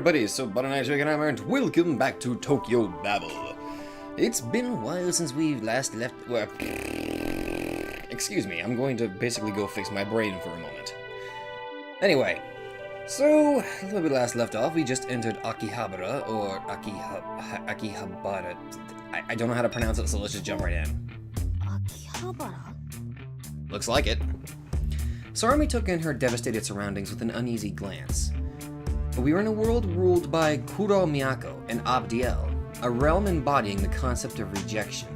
everybody, so Butter Nice and welcome back to Tokyo Babel. It's been a while since we last left... Well, excuse me, I'm going to basically go fix my brain for a moment. Anyway, so, when we last left off, we just entered Akihabara, or Akihabara. I don't know how to pronounce it, so let's just jump right in. Akihabara? Looks like it. Sarami took in her devastated surroundings with an uneasy glance. We were in a world ruled by Kuro Miyako and Abdiel, a realm embodying the concept of rejection.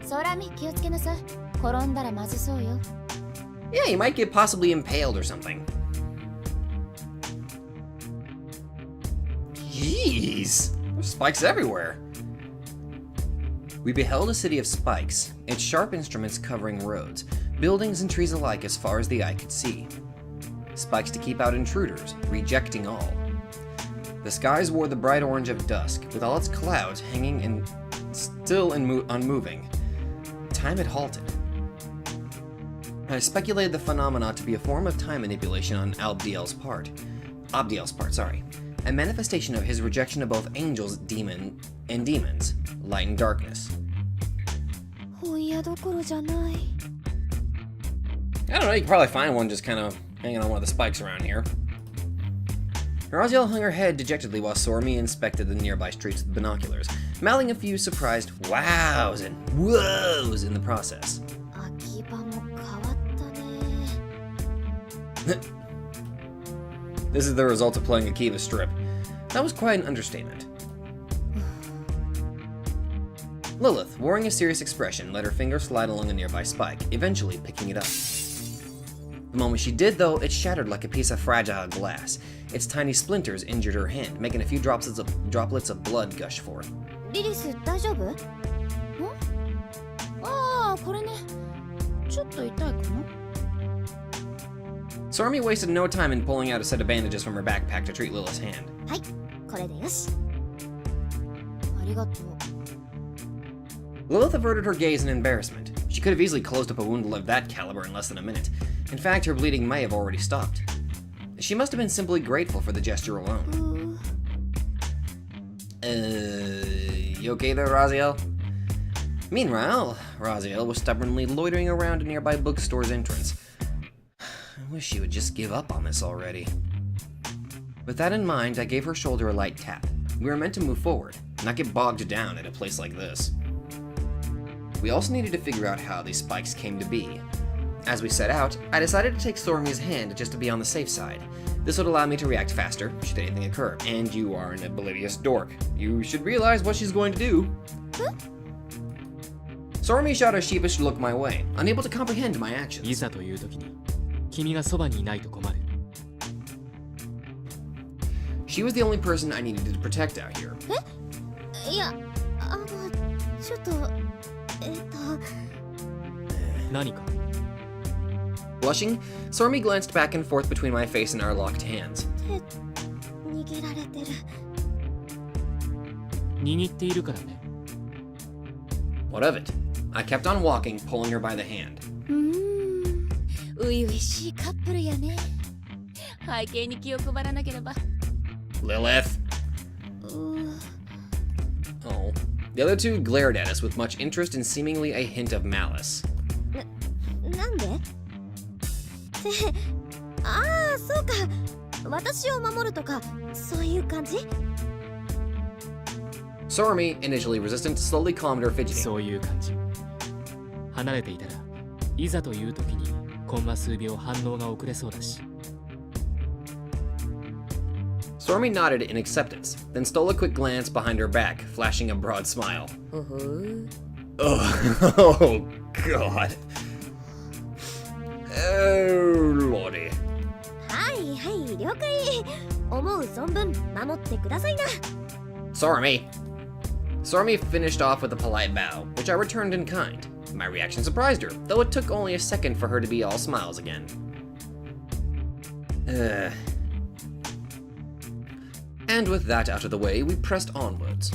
Sarami, 気をつけなさい。転んだらまずそうよ。 Yeah, you might get possibly impaled or something. Jeez, there's spikes everywhere. We beheld a city of spikes, its sharp instruments covering roads, buildings and trees alike as far as the eye could see. Spikes to keep out intruders, rejecting all. The skies wore the bright orange of dusk, with all its clouds hanging and still unmoving. Time had halted. I speculated the phenomena to be a form of time manipulation on Abdiel's part, a manifestation of his rejection of both angels, and demons, light and darkness. I don't know, you could probably find one just kind of hanging on one of the spikes around here. Raziel hung her head dejectedly while Sormi inspected the nearby streets with binoculars, mouthing a few surprised wows and whoas in the process. This is the result of playing Akiba Strip. That was quite an understatement. Lilith, wearing a serious expression, let her finger slide along a nearby spike, eventually picking it up. The moment she did, though, it shattered like a piece of fragile glass. Its tiny splinters injured her hand, making a few droplets of blood gush forth. Lilith, 大丈夫? Huh? ああ、これね。ちょっと痛いかな? Sormi wasted no time in pulling out a set of bandages from her backpack to treat Lilith's hand. はい、これでよし。ありがとう。 Lilith averted her gaze in embarrassment. She could have easily closed up a wound of that caliber in less than a minute. In fact, her bleeding may have already stopped. She must have been simply grateful for the gesture alone. You okay there, Raziel? Meanwhile, Raziel was stubbornly loitering around a nearby bookstore's entrance. I wish she would just give up on this already. With that in mind, I gave her shoulder a light tap. We were meant to move forward, not get bogged down at a place like this. We also needed to figure out how these spikes came to be. As we set out, I decided to take Sormi's hand just to be on the safe side. This would allow me to react faster, should anything occur, and you are an oblivious dork. You should realize what she's going to do. Huh? Sormi shot a sheepish look my way, unable to comprehend my actions. She was the only person I needed to protect out here. Blushing, Sormi glanced back and forth between my face and our locked hands. What of it? I kept on walking, pulling her by the hand. Lilith! Oh. The other two glared at us with much interest and seemingly a hint of malice. なんで? ああ、そうか。私を守るとか、そういう感じ? Sormi, initially resistant, slowly calmed her fidgeting. そういう感じ。離れていたら、いざという時にコンマ数秒反応が遅れそうだし。Sormi nodded in acceptance, then stole a quick glance behind her back, flashing a broad smile. Oh, God. Oh, lordy. はいはい、了解。思う存分守ってくださいな。Sormi. Sormi finished off with a polite bow, which I returned in kind. My reaction surprised her, though it took only a second for her to be all smiles again. And with that out of the way, we pressed onwards.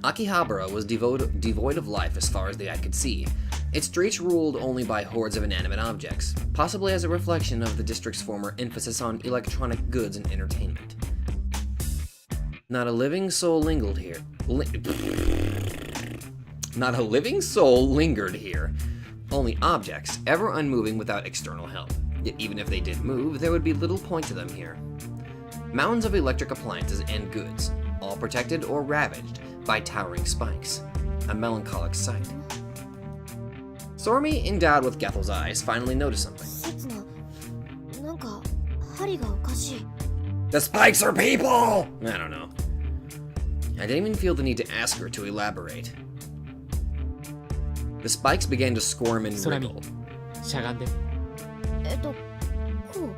Akihabara was devoid of life as far as the eye could see. Its streets ruled only by hordes of inanimate objects, possibly as a reflection of the district's former emphasis on electronic goods and entertainment. Not a living soul lingered here. Not a living soul lingered here. Only objects, ever unmoving without external help. Yet even if they did move, there would be little point to them here. Mountains of electric appliances and goods, all protected or ravaged by towering spikes. A melancholic sight. Sormi, endowed with Gethel's eyes, finally noticed something. 刹那、なんか針がおかしい。 The spikes are people! I don't know. I didn't even feel the need to ask her to elaborate. The spikes began to squirm and 空見 wriggle. しゃがんで。こう。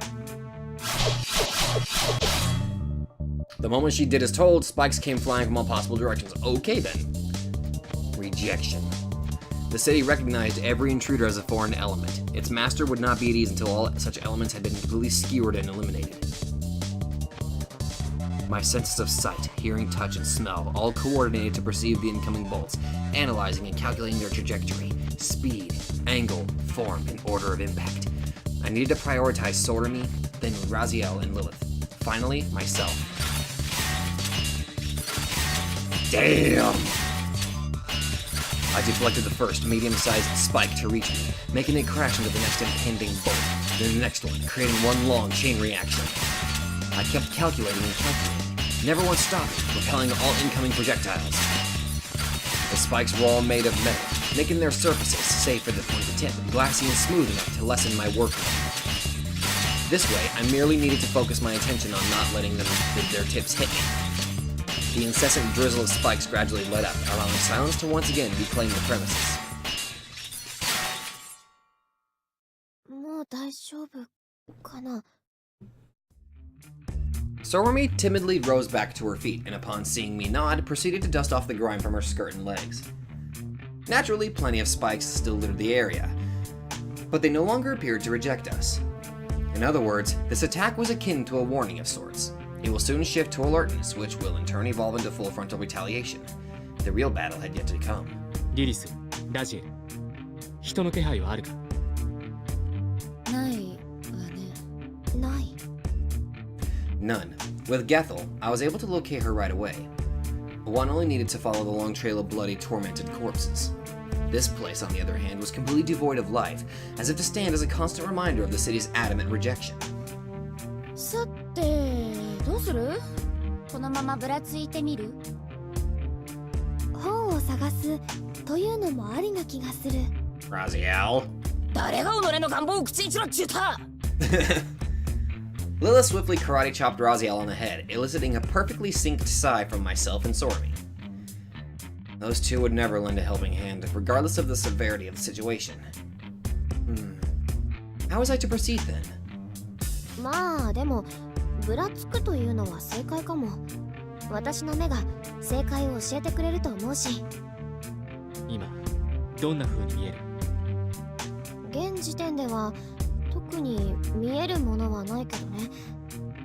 The moment she did as told, spikes came flying from all possible directions. Okay then. Rejection. The city recognized every intruder as a foreign element. Its master would not be at ease until all such elements had been completely skewered and eliminated. My senses of sight, hearing, touch, and smell all coordinated to perceive the incoming bolts, analyzing and calculating their trajectory, speed, angle, form, and order of impact. I needed to prioritize Sormi, then Raziel and Lilith. Finally, myself. Damn! I deflected the first medium-sized spike to reach me, making it crash into the next impending bolt, then the next one, creating one long chain reaction. I kept calculating and calculating, never once stopping, repelling all incoming projectiles. The spikes were all made of metal, making their surfaces, save for the pointed tip, glassy and smooth enough to lessen my workload. This way, I merely needed to focus my attention on not letting their tips hit me. The incessant drizzle of spikes gradually let up, allowing silence to once again reclaim the premises. もう大丈夫かな。 Sormi timidly rose back to her feet, and upon seeing me nod, proceeded to dust off the grime from her skirt and legs. Naturally, plenty of spikes still littered the area, but they no longer appeared to reject us. In other words, this attack was akin to a warning of sorts. It will soon shift to alertness, which will in turn evolve into full frontal retaliation. The real battle had yet to come. リリス、ラジエル。人の気配はあるか？ないわね。ない。 None. With Gethel, I was able to locate her right away. One only needed to follow the long trail of bloody, tormented corpses. This place, on the other hand, was completely devoid of life, as if to stand as a constant reminder of the city's adamant rejection. さて、どうする？このままぶらついてみる？本を探すというのもありな気がする。Raziel? 誰が己の願望を口にしろっちゅうた？ Lilith swiftly karate chopped Raziel on the head, eliciting a perfectly synced sigh from myself and Sormi. Those two would never lend a helping hand, regardless of the severity of the situation. How was I to proceed then? まあでもぶらつくというのは正解かも。私の目が正解を教えてくれると思うし。今、どんな風に見える？現時点では特に見えるものはないけどね。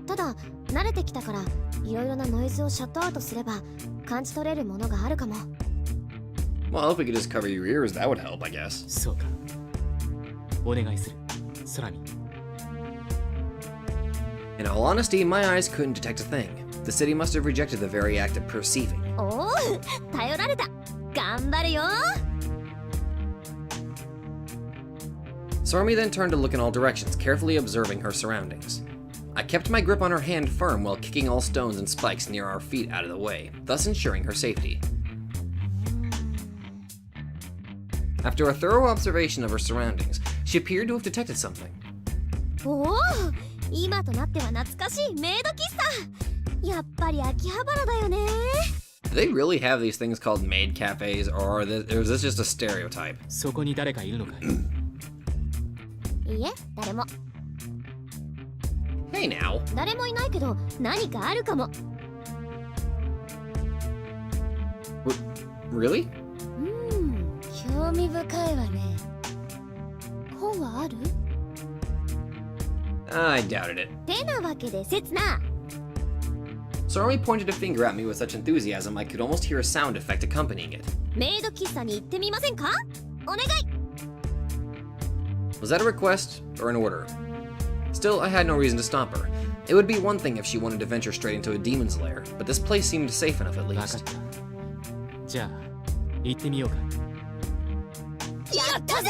ただ慣れてきたからいろいろなノイズをシャットアウトすれば感じ取れるものがあるかも。Well, if we could just cover your ears, that would help, I guess. そうか。お願いする。空見。In all honesty, my eyes couldn't detect a thing. The city must have rejected the very act of perceiving. おお、頼られた。頑張るよ。Sormi then turned to look in all directions, carefully observing her surroundings. I kept my grip on her hand firm while kicking all stones and spikes near our feet out of the way, thus ensuring her safety. After a thorough observation of her surroundings, she appeared to have detected something. おお、今となっては懐かしいメイド喫茶。やっぱり秋葉原だよね。Do they really have these things called maid cafes, or is this just a stereotype? そこに誰かいるのかい？いいえ、誰も。Hey now. 誰もいないけど何かあるかも。Really? 興味深いわね。本はある？ I doubted it. てなわけで刹那。Sormi pointed a finger at me with such enthusiasm I could almost hear a sound effect accompanying it. メイド喫茶に行ってみませんか？お願い。 Was that a request or an order? Still, I had no reason to stop her. It would be one thing if she wanted to venture straight into a demon's lair, but this place seemed safe enough at 分かっ least. た。じゃあ行ってみようか。やったぜ。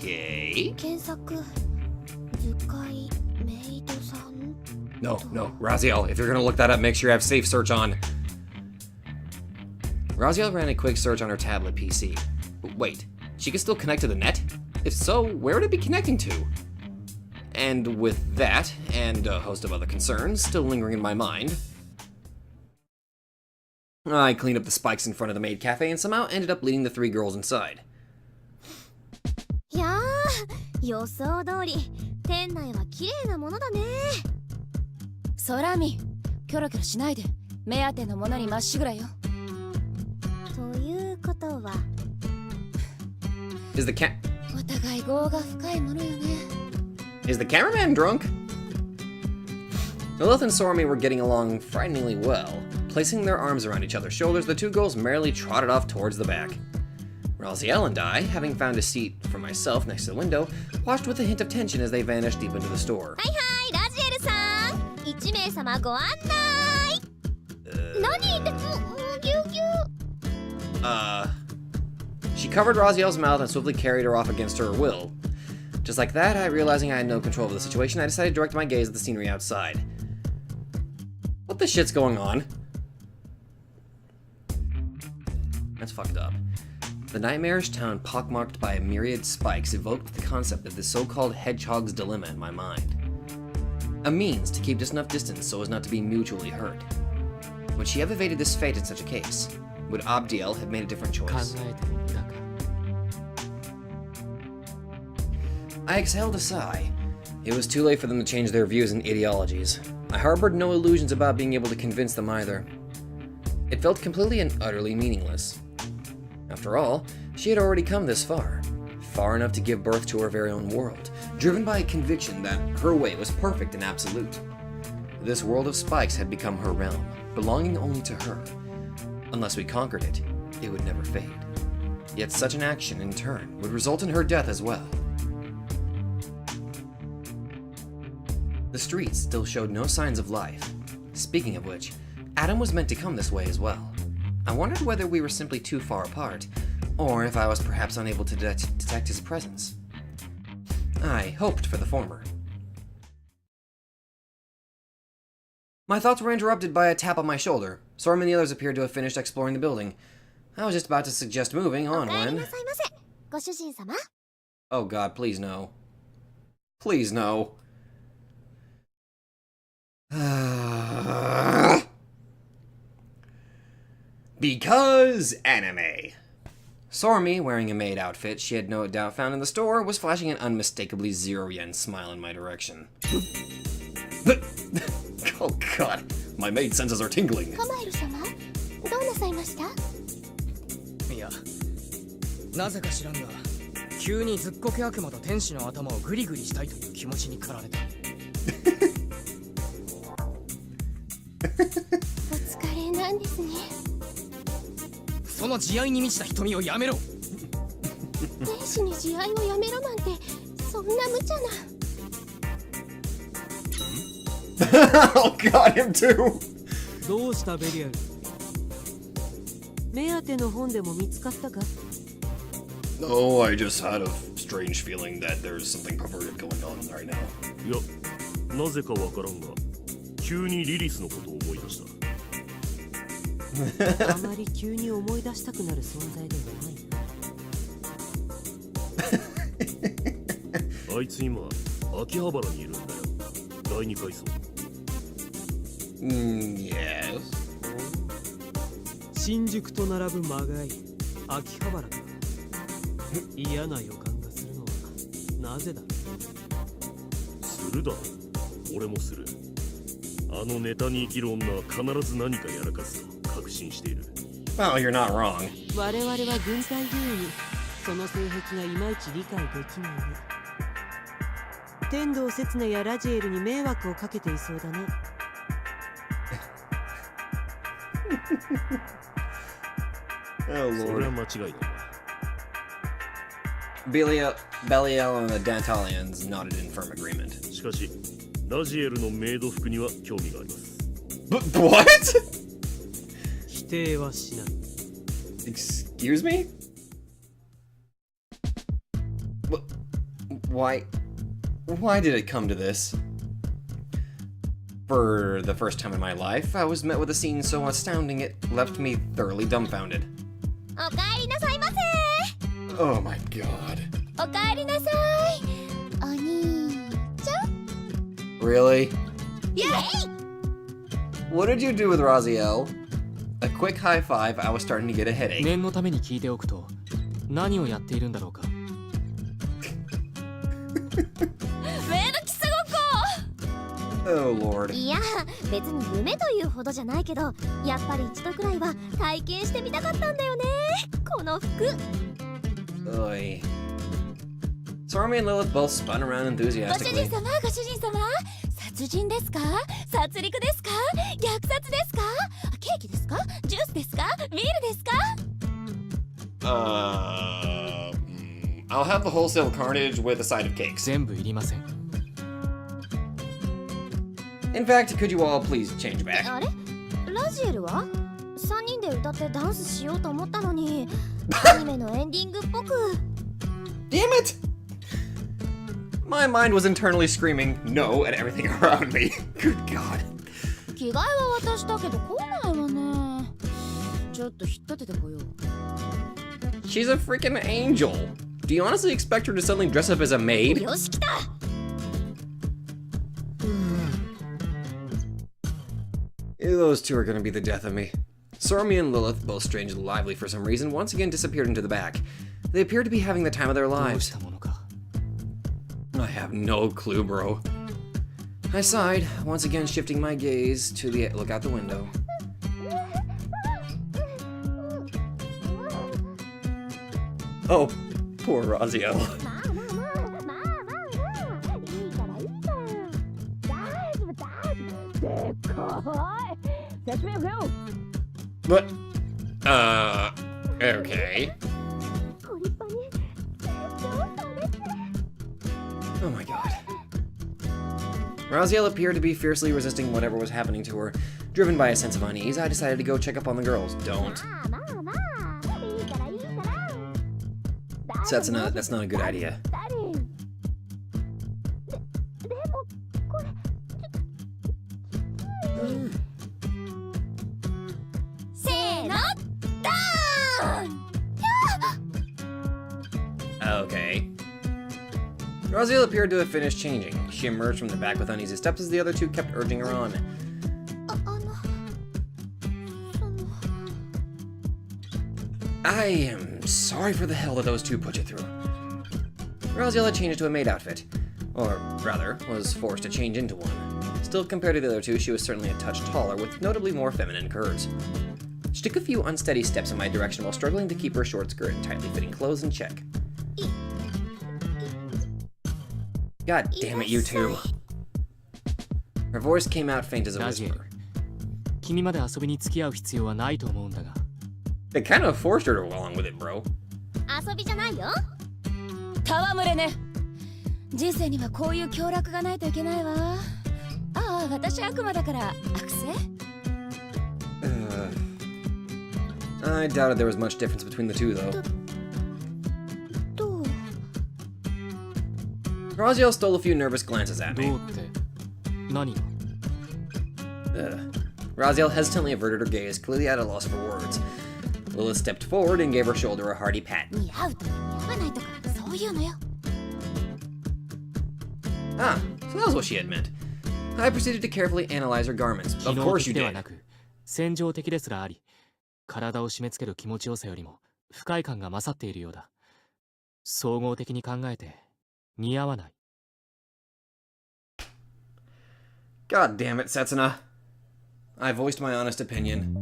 Okay. 検索図解メイドさん No, Raziel, if you're gonna look that up, make sure you have safe search on. Raziel ran a quick search on her tablet PC. But wait, she can still connect to the net? If so, where would it be connecting to? And with that, and a host of other concerns still lingering in my mind, I cleaned up the spikes in front of the maid cafe and somehow ended up leading the 3 girls inside. いやー予想通り店内は綺麗なものだね。空見キョロキョロしないで目当てのものにまっしぐらよ。ということは Is the ca- お互い業が深いものよね。 Is the cameraman drunk? Lilith and Sormi were getting along frighteningly well. Placing their arms around each other's shoulders, the 2 girls merrily trotted off towards the back. Raziel and I, having found a seat for myself next to the window, watched with a hint of tension as they vanished deep into the store. はいはいラジエルさん1名様ご案内。何でぎゅうぎゅう。 She covered Raziel's mouth and swiftly carried her off against her will. Just like that, realizing I had no control over the situation, I decided to direct my gaze at the scenery outside. What the shit's going on? That's fucked up. The nightmarish town pockmarked by a myriad spikes evoked the concept of the so-called hedgehog's dilemma in my mind. A means to keep just enough distance so as not to be mutually hurt. Would she have evaded this fate in such a case? Would Abdiel have made a different 考 choice? えても無駄か。 I exhaled a sigh. It was too late for them to change their views and ideologies. I harbored no illusions about being able to convince them either. It felt completely and utterly meaningless. After all, she had already come this far enough to give birth to her very own world, driven by a conviction that her way was perfect and absolute. This world of spikes had become her realm, belonging only to her. Unless we conquered it, it would never fade. Yet such an action, in turn, would result in her death as well. The streets still showed no signs of life. Speaking of which, Adam was meant to come this way as well. I wondered whether we were simply too far apart, or if I was perhaps unable to detect his presence. I hoped for the former. My thoughts were interrupted by a tap on my shoulder. Sorm and the others appeared to have finished exploring the building. I was just about to suggest moving on お帰り when... なさいませご主人様。 Oh god, please no. Please no. Because anime. Sormi, wearing a maid outfit she had no doubt found in the store, was flashing an unmistakably 0 yen smile in my direction. Oh god, my maid senses are tingling. カマエル様どうなさいました？いやなぜか知らんが急にずっこけ悪魔と天使の頭をグリグリしたいという気持ちに駆られた。お疲れなんですね。その慈愛に満ちた瞳をやめろ。天使に慈愛をやめろなんてそんな無茶な。Oh god, him too! どうしたベリアル？目当ての本でも見つかったか？ Oh, I just had a strange feeling that there's something perverted going on right now. いや、なぜかわからんが、急にリリスのことを思い出した。あまり急に思い出したくなる存在ではないな。あいつ今、秋葉原にいるんだよ。第二階層。Yes. 新宿と並ぶ間がい、秋葉原か。嫌な予感がするのはなぜだろう。するだろ。俺もする。あのネタに生きる女は必ず何かやらかすと確信している。Well, you're not wrong. 我々は軍隊議員にその性癖がいまいち理解できないね。天道刹那やラジエルに迷惑をかけていそうだな。Oh それ lord. は間違いないな。Belial and the Dantalians nodded in firm agreement. しかしラジエルのメイド服には興味があります。 What? 否定はしない。 Excuse me? Why did it come to this? For the first time in my life, I was met with a scene so astounding it left me thoroughly dumbfounded. おかえりなさいませ。 Oh my god. おかえりなさい。お兄ちゃん。 Really? イエイ。 What did you do with Raziel? A quick high five, I was starting to get a headache. 念のために聞いておくと何をやっているんだろうか。メイドキスごっこ。 Oh lord. いや、別に夢というほどじゃないけど、やっぱり一度くらいは体験してみたかったんだよね。この服。 Oy. Stormy and Lilith both spun around ご主人 enthusiastically. 様、ご主人様、殺人ですか？殺戮ですか？虐殺ですか？ケーキですか？ジュースですか？ビールですか？ I'll have the wholesale carnage with a side of cakes. 全部いりません。 In fact, could you all please change back? あれ？ラジエルは？3人で歌ってダンスしようと思ったのに、アニメのエンディングっぽく。 Damn it! My mind was internally screaming no at everything around me. Good god. 着替えは渡したけど来ないわね。ちょっと引っ立ててこよう。 She's a freaking angel. Do you honestly expect her to suddenly dress up as a maid? よし来た。 Those two are gonna be the death of me. Stormy and Lilith, both strangely lively for some reason, once again disappeared into the back. They appeared to be having the time of their どうし lives. たものか。 I have no clue, bro. I sighed, once again shifting my gaze to the look out the window. Oh, poor Raziel. まあまあまあまあまあまあいいからいいから大丈夫大丈夫でかい説明不要 But, okay. ご立派に成長されて Oh my god. Raziel appeared to be fiercely resisting whatever was happening to her. Driven by a sense of unease, I decided to go check up on the girls. Don't. まあまあまあいいからいいから Setsuna, that's not a good idea. でもこれせーのドーン Okay. Raziel appeared to have finished changing. She emerged from the back with uneasy steps as the other two kept urging her on. その I am sorry for the hell that those two put you through. Raziel had changed to a maid outfit. Or, rather, was forced to change into one. Still, compared to the other two, she was certainly a touch taller, with notably more feminine curves. She took a few unsteady steps in my direction while struggling to keep her short skirt and tightly fitting clothes in check. God damn it, you two. Her voice came out faint as a ラジエル whisper. 君まで遊びに付き合う必要はないと思うんだが。 They kind of forced her to go along with it, bro. 遊びじゃないよ戯れね。人生にはこういう協楽がないといけないわ。ああ、私悪魔だから悪性？ I doubted there was much difference between the two, though. どう Raziel stole a few nervous glances at ど me. うって何が？ Raziel hesitantly averted her gaze, clearly at a loss for words. Lilith stepped forward and gave her shoulder a hearty pat. 似合うとか似合わないとかそういうのよ。 Ah, so that was what she had meant. I proceeded to carefully analyze her garments. 機 Of 能 course 的 you では did. なく戦場的ですらあり、体を締め付ける気持ちよさよりも不快感が勝っているようだ。総合的に考えて似合わない。 God damn it, Setsuna. I voiced my honest opinion.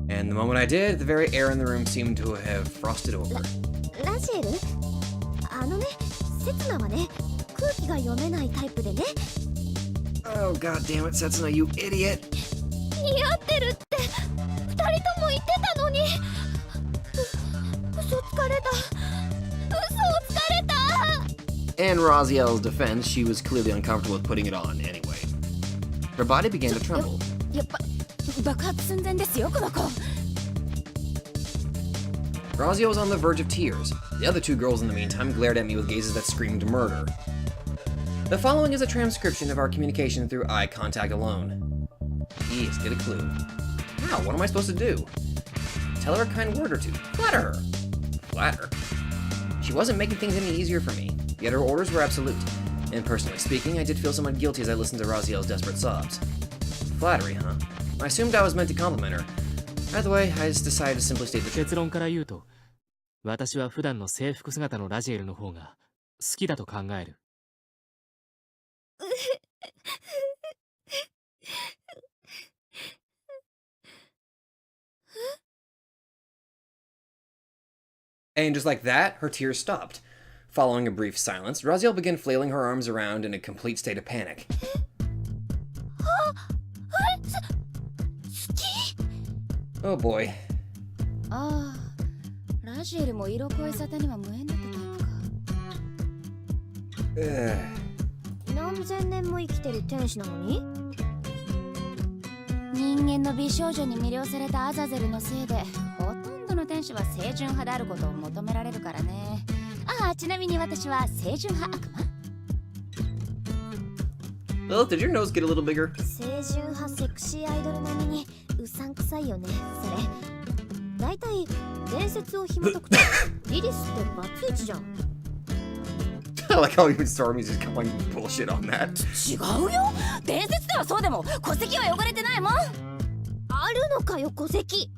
And the moment I did, the very air in the room seemed to have frosted over. ラジエルあのねセツナはね空気が読めないタイプでね Oh, god damn it, Setsuna, you idiot. 似合ってるって2人とも言ってたのに嘘つかれた嘘 In Raziel's defense, she was clearly uncomfortable with putting it on anyway. Her body began to tremble. やっぱ爆発寸前ですよこの子。 Raziel was on the verge of tears. The other two girls in the meantime glared at me with gazes that screamed murder. The following is a transcription of our communication through eye contact alone. Please, get a clue. Now, what am I supposed to do? Tell her a kind word or two. Flatter her. Flatter? She wasn't making things any easier for me, yet her orders were absolute. And personally speaking, I did feel somewhat guilty as I listened to Raziel's desperate sobs. Flattery, huh? I assumed I was meant to compliment her. Either way, I just decided to simply state the truth. 結論から言うと、私は普段の制服姿のラジエルの方が好きだと考える。And just like that, her tears stopped. Following a brief silence, Raziel began flailing her arms around in a complete state of panic. Oh boy. ああ、ラジエルも色恋沙汰には無縁だったタイプか。何千年も生きてる天使なのに？人間の美少女に魅了されたアザゼルのせいで、ほとんどの天使は清純派であることを求められるからね。ああ、ちなみに私は清純派悪魔。Lilith, did your nose get a little bigger? 清純派セクシーアイドル並みにうさんくさいよね、それ。だいたい伝説を紐解くとリリスってバツイチじゃん。I like how even Stormy's just calling bullshit on that. 違うよ。伝説ではそうでも戸籍は汚れてないもん。あるのかよ、戸籍。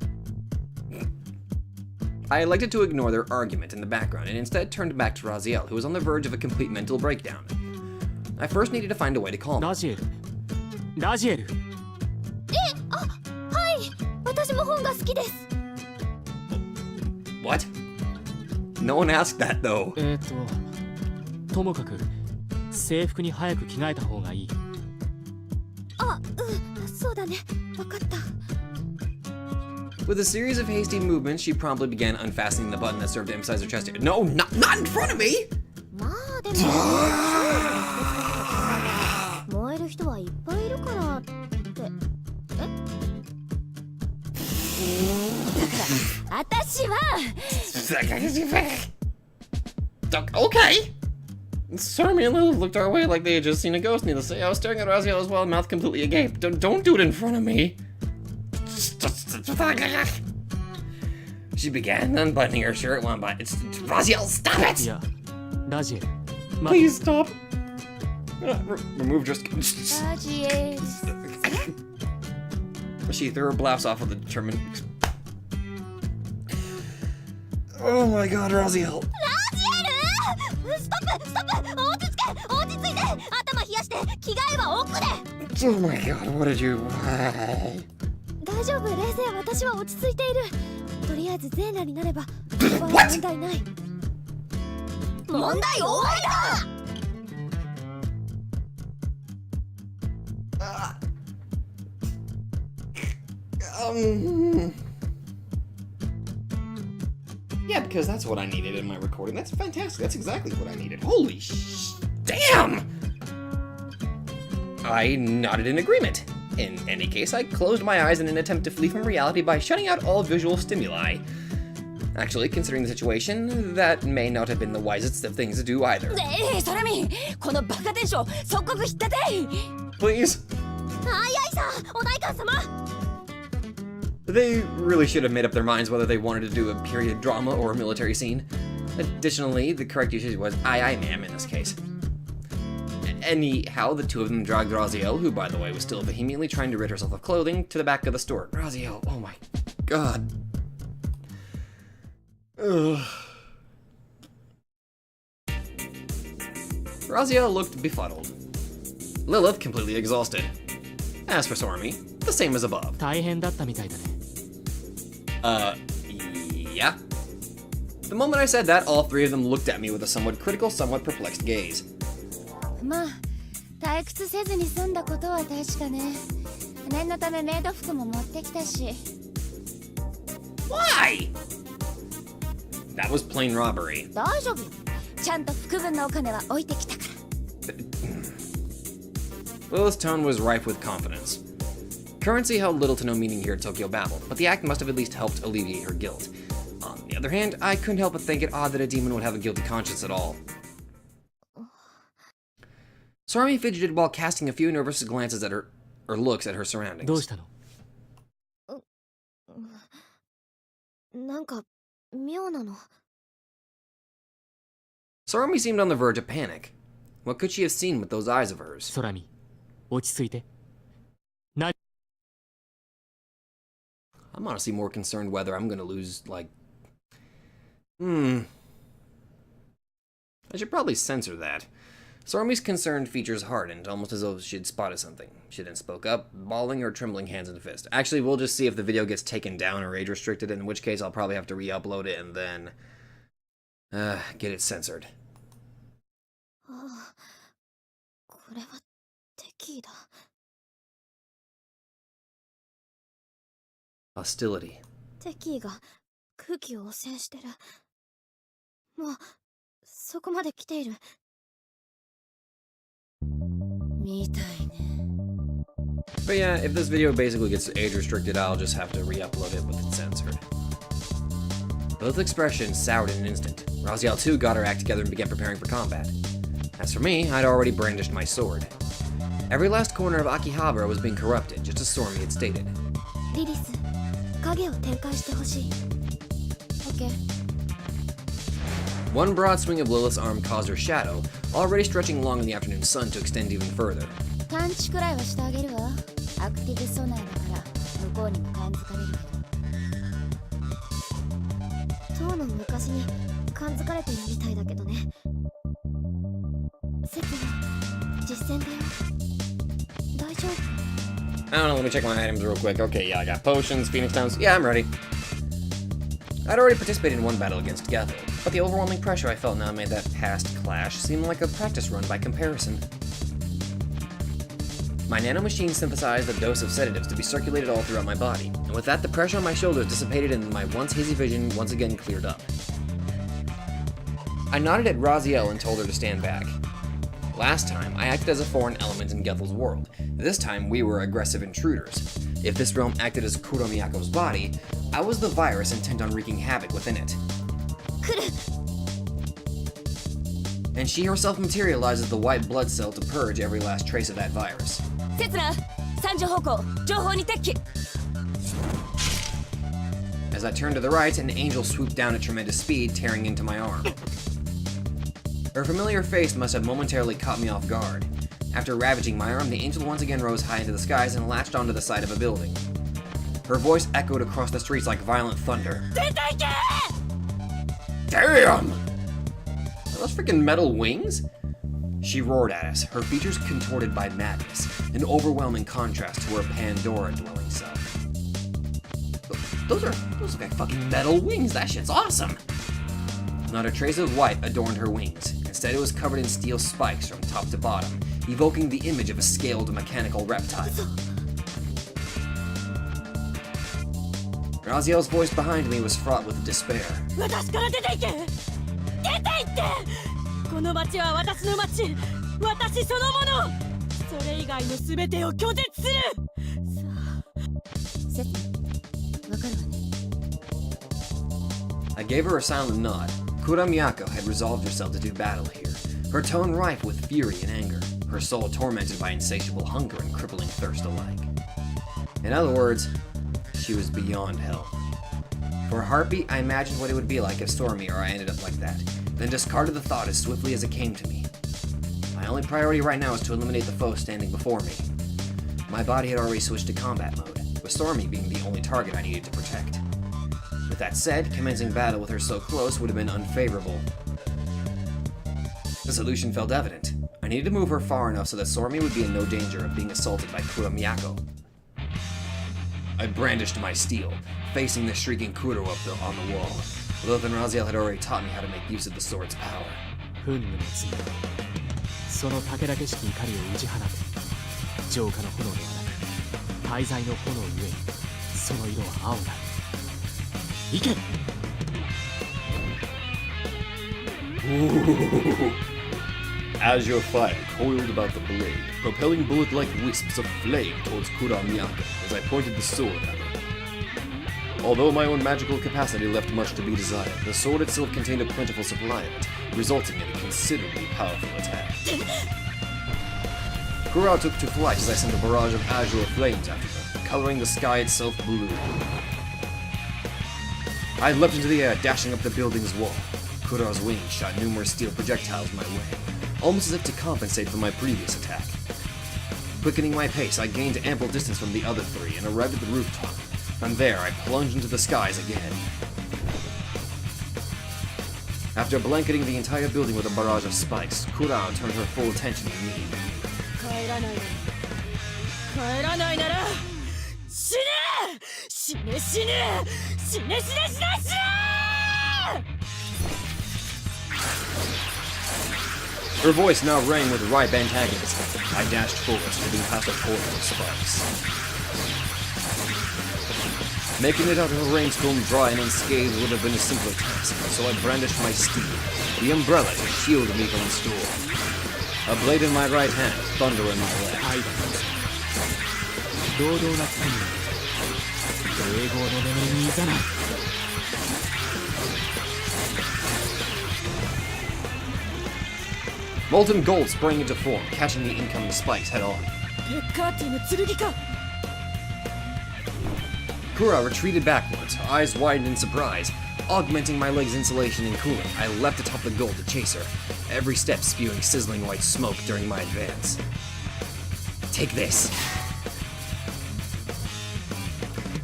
I elected to ignore their argument in the background and instead turned back to Raziel, who was on the verge of a complete mental breakdown. I first needed to find a way to calm her. ラジエル、ラジエル。はい、私も本が好きです。What? No one asked that though. ともかく制服に早く着替えた方がいい。あ、そうだね、わかった。With a series of hasty movements, she promptly began unfastening the button that served to emphasize her chest hair. No, not in front of me! まあでも燃える人はいっぱいいるからって。私は Okay. Stormy and Lilith looked our way like they had just seen a ghost. Needless to say, I was staring at Raziel as well, mouth completely agape. Don't do it in front of me. She began unbuttoning her shirt one by. Raziel, stop it! いや、ラジエル。Please stop. Remove just. ラジエル。 She threw her blouse off with a determined. Oh my god, Raziel. ストップ、ストップ、落ち着け、落ち着いて、頭冷やして、着替えは奥で。 Oh my god, what did you. Why? 大丈夫、冷静、私は落ち着いている。とりあえず全裸になれば問題ない。問題終わりだ。Yeah, because that's what I needed in my recording. That's fantastic. That's exactly what I needed. Holy damn! I nodded in agreement. In any case, I closed my eyes in an attempt to flee from reality by shutting out all visual stimuli. Actually, considering the situation, that may not have been the wisest of things to do either. ソラミン、このバカ天使を即刻引っ立て。 Please? あいあいさ、お代官様。 They really should have made up their minds whether they wanted to do a period drama or a military scene. Additionally, the correct usage was aye ma'am in this case. Anyhow, the two of them dragged Raziel, who by the way was still vehemently trying to rid herself of clothing, to the back of the store. Raziel, oh my god. Ugh. Raziel looked befuddled. Lilith completely exhausted. As for Stormy, the same as above. 大変だったみたいだね。Yeah. The moment I said that, all three of them looked at me with a somewhat critical, somewhat perplexed gaze. まあ、退屈せずに済んだことは確かね。念のためメイド服も持ってきたし。Why? That was plain robbery. 大丈夫。ちゃんと福分のお金は置いてきたから。 Lilith's tone was rife with confidence. Currency held little to no meaning here at Tokyo Babel, but the act must have at least helped alleviate her guilt. On the other hand, I couldn't help but think it odd that a demon would have a guilty conscience at all. Sorami fidgeted while casting a few nervous glances at her, or looks at her surroundings. どうしたの？なんか妙なの。 Sorami seemed on the verge of panic. What could she have seen with those eyes of hers? 空見、落ち着いて。 I'm honestly more concerned whether I'm gonna lose, like... I should probably censor that. Sorami's concerned features hardened, almost as though she'd spotted something. She then spoke up, balling her trembling hands in a fist. Actually, we'll just see if the video gets taken down or age restricted, in which case I'll probably have to re-upload it and then... get it censored. ああ、これは敵意だ。 Hostility. 敵意が空気を汚染してる。もうそこまで来ている。みたいね。 But yeah, if this video basically gets age restricted, I'll just have to re-upload it with it censored. Both expressions soured in an instant. Raziel too got her act together and began preparing for combat. As for me, I'd already brandished my sword. Every last corner of Akihabara was being corrupted, just as Sormi had stated. リリス、影を展開してほしい。オッケー。 One broad swing of Lilith's arm caused her shadow, already stretching along in the afternoon sun, to extend even further. 探知くらいはしてあげるわ。アクティブ備えだから向こうにも感づかれるけど。当の昔に感づかれてるみたいだけどね。説は実践だよ。大丈夫。 I don't know, let me check my items real quick. Okay, yeah, I got potions, phoenix stones. Yeah, I'm ready. I'd already participated in one battle against Gathel, but the overwhelming pressure I felt now made that past clash seem like a practice run by comparison. My nanomachine synthesized a dose of sedatives to be circulated all throughout my body, and with that the pressure on my shoulders dissipated and my once hazy vision once again cleared up. I nodded at Raziel and told her to stand back. Last time, I acted as a foreign element in Gethel's world. This time, we were aggressive intruders. If this realm acted as Kuromiyako's body, I was the virus intent on wreaking havoc within it. And she herself materialized as the white blood cell to purge every last trace of that virus. セツナ、三条方向、情報に敵機。 As I turned to the right, an angel swooped down at tremendous speed, tearing into my arm. Her familiar face must have momentarily caught me off guard. After ravaging my arm, the angel once again rose high into the skies and latched onto the side of a building. Her voice echoed across the streets like violent thunder. Damn! Are those freaking metal wings? She roared at us, her features contorted by madness, an overwhelming contrast to her Pandora dwelling self. Those look like fucking metal wings. That shit's awesome. Not a trace of white adorned her wings. Instead, it was covered in steel spikes from top to bottom, evoking the image of a scaled mechanical reptile. Raziel's voice behind me was fraught with despair. 私から出て行け！出て行って！この町は私の町！私そのもの！それ以外の全てを拒絶する！セツナ、わかるわね。 I gave her a silent nod. Kuramiyako had resolved herself to do battle here, her tone rife with fury and anger, her soul tormented by insatiable hunger and crippling thirst alike. In other words, she was beyond help. For a heartbeat, I imagined what it would be like if Sormi or I ended up like that, then discarded the thought as swiftly as it came to me. My only priority right now is to eliminate the foe standing before me. My body had already switched to combat mode, with Sormi being the only target I needed to protect. With that said, commencing battle with her so close would have been unfavorable. The solution felt evident. I needed to move her far enough so that Sormi would be in no danger of being assaulted by Kuramiyako. I brandished my steel, facing the shrieking Kuro up on the wall. Lilith and Raziel had already taught me how to make use of the sword's power. 憤怒の罪だ。その武田景色怒りを打ち放て。浄化の炎ではなく、大罪の炎ゆえに、その色は青だ。行け！ Ooh. Azure fire coiled about the blade, propelling bullet-like wisps of flame towards Kura Miyako as I pointed the sword at her. Although my own magical capacity left much to be desired, the sword itself contained a plentiful supply of it, resulting in a considerably powerful attack. Kura took to flight as I sent a barrage of azure flames after her, coloring the sky itself blue. I leapt into the air, dashing up the building's wall. Kura's wings shot numerous steel projectiles my way, almost as if to compensate for my previous attack. Quickening my pace, I gained ample distance from the other three and arrived at the rooftop. From there, I plunged into the skies again. After blanketing the entire building with a barrage of spikes, Kura turned her full attention to me. 帰らない帰らないなら死ね死ね死ね死ね死ね死ね死ね Her voice now rang with ripe antagonism. I dashed forward, skipping past a horde of spikes. Making it out of her rainstorm dry and unscathed would have been a simpler task, so I brandished my steed, the umbrella to shield me from the storm. A blade in my right hand, thunder in my left. 堂々な国英語の眠りにいざない Molten gold sprang into form, catching the incoming spikes head on. レッカーティの剣か Kura retreated backwards, her eyes widened in surprise. Augmenting my leg's insulation and cooling, I leapt atop the gold to chase her, every step spewing sizzling white smoke during my advance. Take this!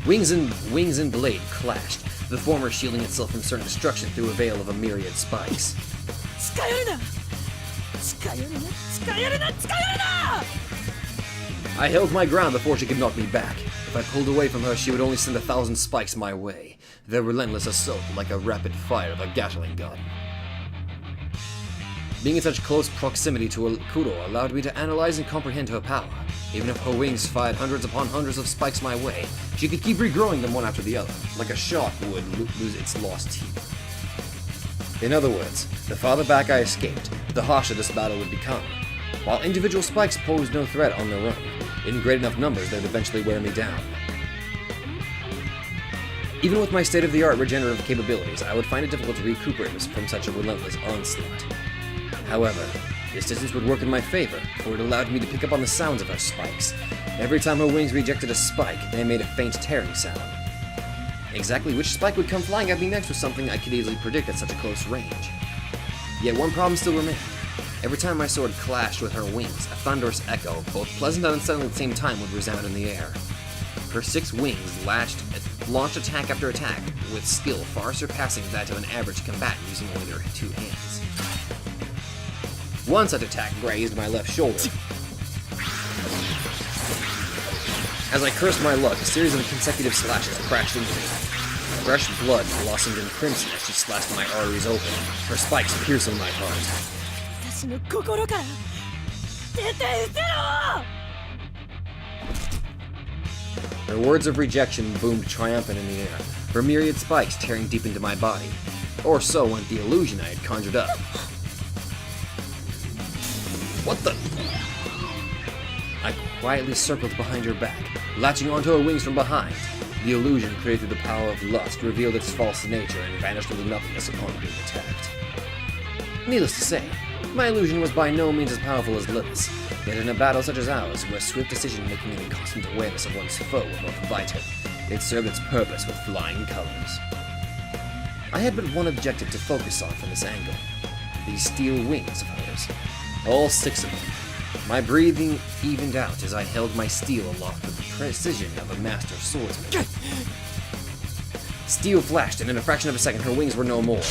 Wings and blade clashed, the former shielding itself from certain destruction through a veil of a myriad spikes. 近寄るな近寄るな近寄るな近寄るな I held my ground before she could knock me back. If I pulled away from her, she would only send 1,000 spikes my way, their relentless assault like a rapid fire of a Gatling gun. Being in such close proximity to Kuro allowed me to analyze and comprehend her power. Even if her wings fired hundreds upon hundreds of spikes my way, she could keep regrowing them one after the other, like a shark would lose its lost teeth. In other words, the farther back I escaped, the harsher this battle would become. While individual spikes posed no threat on their own, in great enough numbers they'd eventually wear me down. Even with my state-of-the-art regenerative capabilities, I would find it difficult to recuperate from such a relentless onslaught. However, this distance would work in my favor, for it allowed me to pick up on the sounds of her spikes. Every time her wings rejected a spike, they made a faint tearing sound. Exactly which spike would come flying at me next was something I could easily predict at such a close range. Yet one problem still remained. Every time my sword clashed with her wings, a thunderous echo, both pleasant and unsettling at the same time, would resound in the air. Her 6 wings launched attack after attack, with skill far surpassing that of an average combatant using only their 2 hands. One such attack grazed my left shoulder. As I cursed my luck, a series of consecutive slashes crashed into me. Fresh blood blossomed in crimson as she slashed my arteries open, her spikes piercing my heart. 私の心から出て失せろ Her words of rejection boomed triumphant in the air, her myriad spikes tearing deep into my body. Or so went the illusion I had conjured up. What the? I quietly circled behind her back, latching onto her wings from behind. The illusion, created through the power of lust, revealed its false nature and vanished into nothingness upon being attacked. Needless to say, my illusion was by no means as powerful as Lilith's, yet in a battle such as ours, where swift decision-making and a constant awareness of one's foe were both vital, it served its purpose with flying colors. I had but one objective to focus on from this angle, these steel wings of hers. All 6 of them. My breathing evened out as I held my steel aloft with the precision of a master swordsman. Steel flashed, and in a fraction of a second her wings were no more.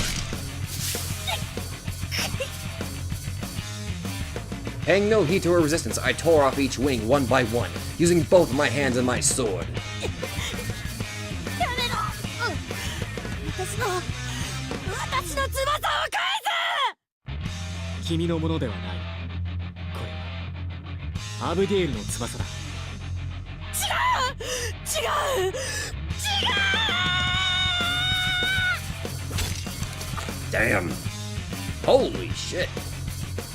Paying no heed to her resistance, I tore off each wing one by one, using both my hands and my sword. やめろ私の翼を返せ君のものではない。これはアブディエルの翼だ。違う Damn. Holy shit!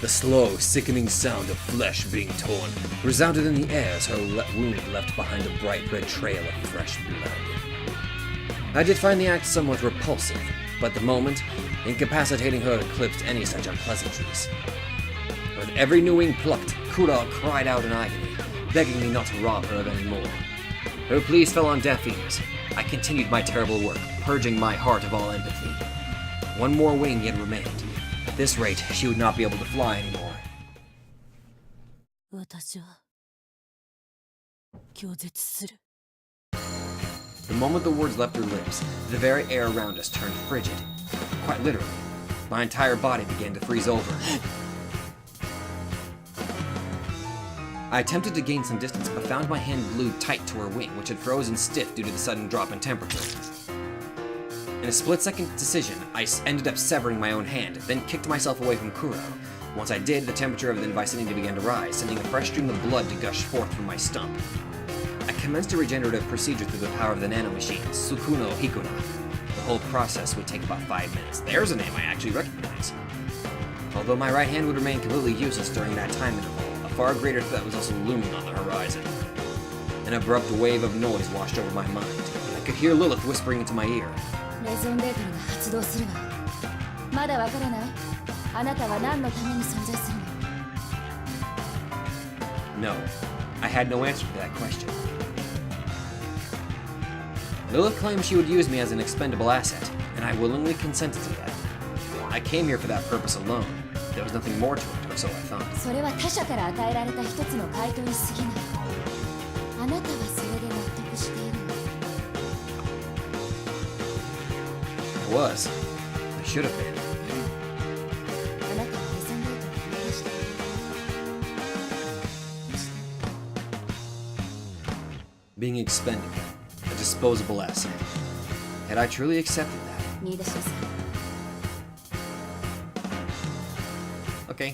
The slow, sickening sound of flesh being torn resounded in the air as her wound left behind a bright red trail of fresh blood. I did find the act somewhat repulsive, but the moment, incapacitating her, eclipsed any such unpleasantries. With every new wing plucked, Kura cried out in agony, begging me not to rob her of any more. Her pleas fell on deaf ears. I continued my terrible work, purging my heart of all empathy. One more wing yet remained. At this rate, she would not be able to fly anymore. 私は拒絶する。 The moment the words left her lips, the very air around us turned frigid. Quite literally. My entire body began to freeze over. I attempted to gain some distance, but found my hand glued tight to her wing, which had frozen stiff due to the sudden drop in temperature. In a split-second decision, I ended up severing my own hand, then kicked myself away from Kuro. Once I did, the temperature of the vicinity began to rise, sending a fresh stream of blood to gush forth from my stump. I commenced a regenerative procedure through the power of the nanomachine, Sukuno Hikura. The whole process would take about 5 minutes. There's a name I actually recognize. Although my right hand would remain completely useless during that time interval, a far greater threat was also looming on the horizon. An abrupt wave of noise washed over my mind. I could hear Lilith whispering into my ear. レゾンデートルが発動するわ。まだわからない？あなたは何のために存在するの？ No, I had no answer to that question. Lilith claimed she would use me as an expendable asset, and I willingly consented to that. I came here for that purpose alone. There was nothing more to it, or so I thought. それは他者から与えられた一つの回答に過ぎない。あなたはそれで納得しているの？ I was. I should have been. あなたはレゾンデートルを生み出した。どうして？ Being expendable, a disposable asset. Had I truly accepted that? 見出しなさい。 Okay.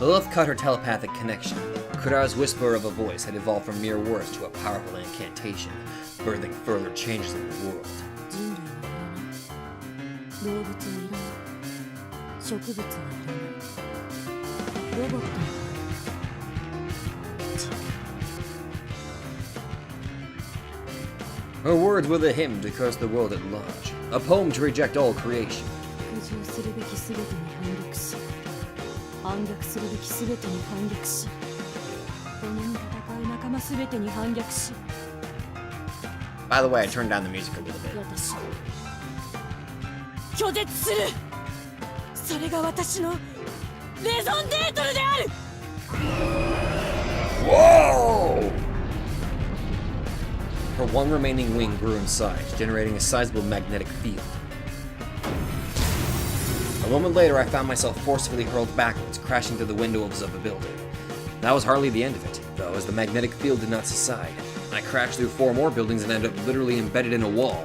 Lilith cut her telepathic connection. Kura's whisper of a voice had evolved from mere words to a powerful incantation, birthing further changes in the world. 人類はいらない。動物はいらない。植物はいらない。ロボットもいらない。 Her words were the hymn to curse the world at large, a poem to reject all creation. 服従するべき全てに反逆し、反逆するべき全てに反逆し、共に戦う仲間全てに反逆し、 By the way, I turned down the music a little bit. 私は拒絶する。それが私のレゾンデートルである。 Whoa! Her one remaining wing grew in size, generating a sizable magnetic field. A moment later, I found myself forcefully hurled backwards, crashing through the windows of a building. That was hardly the end of it, though, as the magnetic field did not subside. I crashed through 4 more buildings and ended up literally embedded in a wall.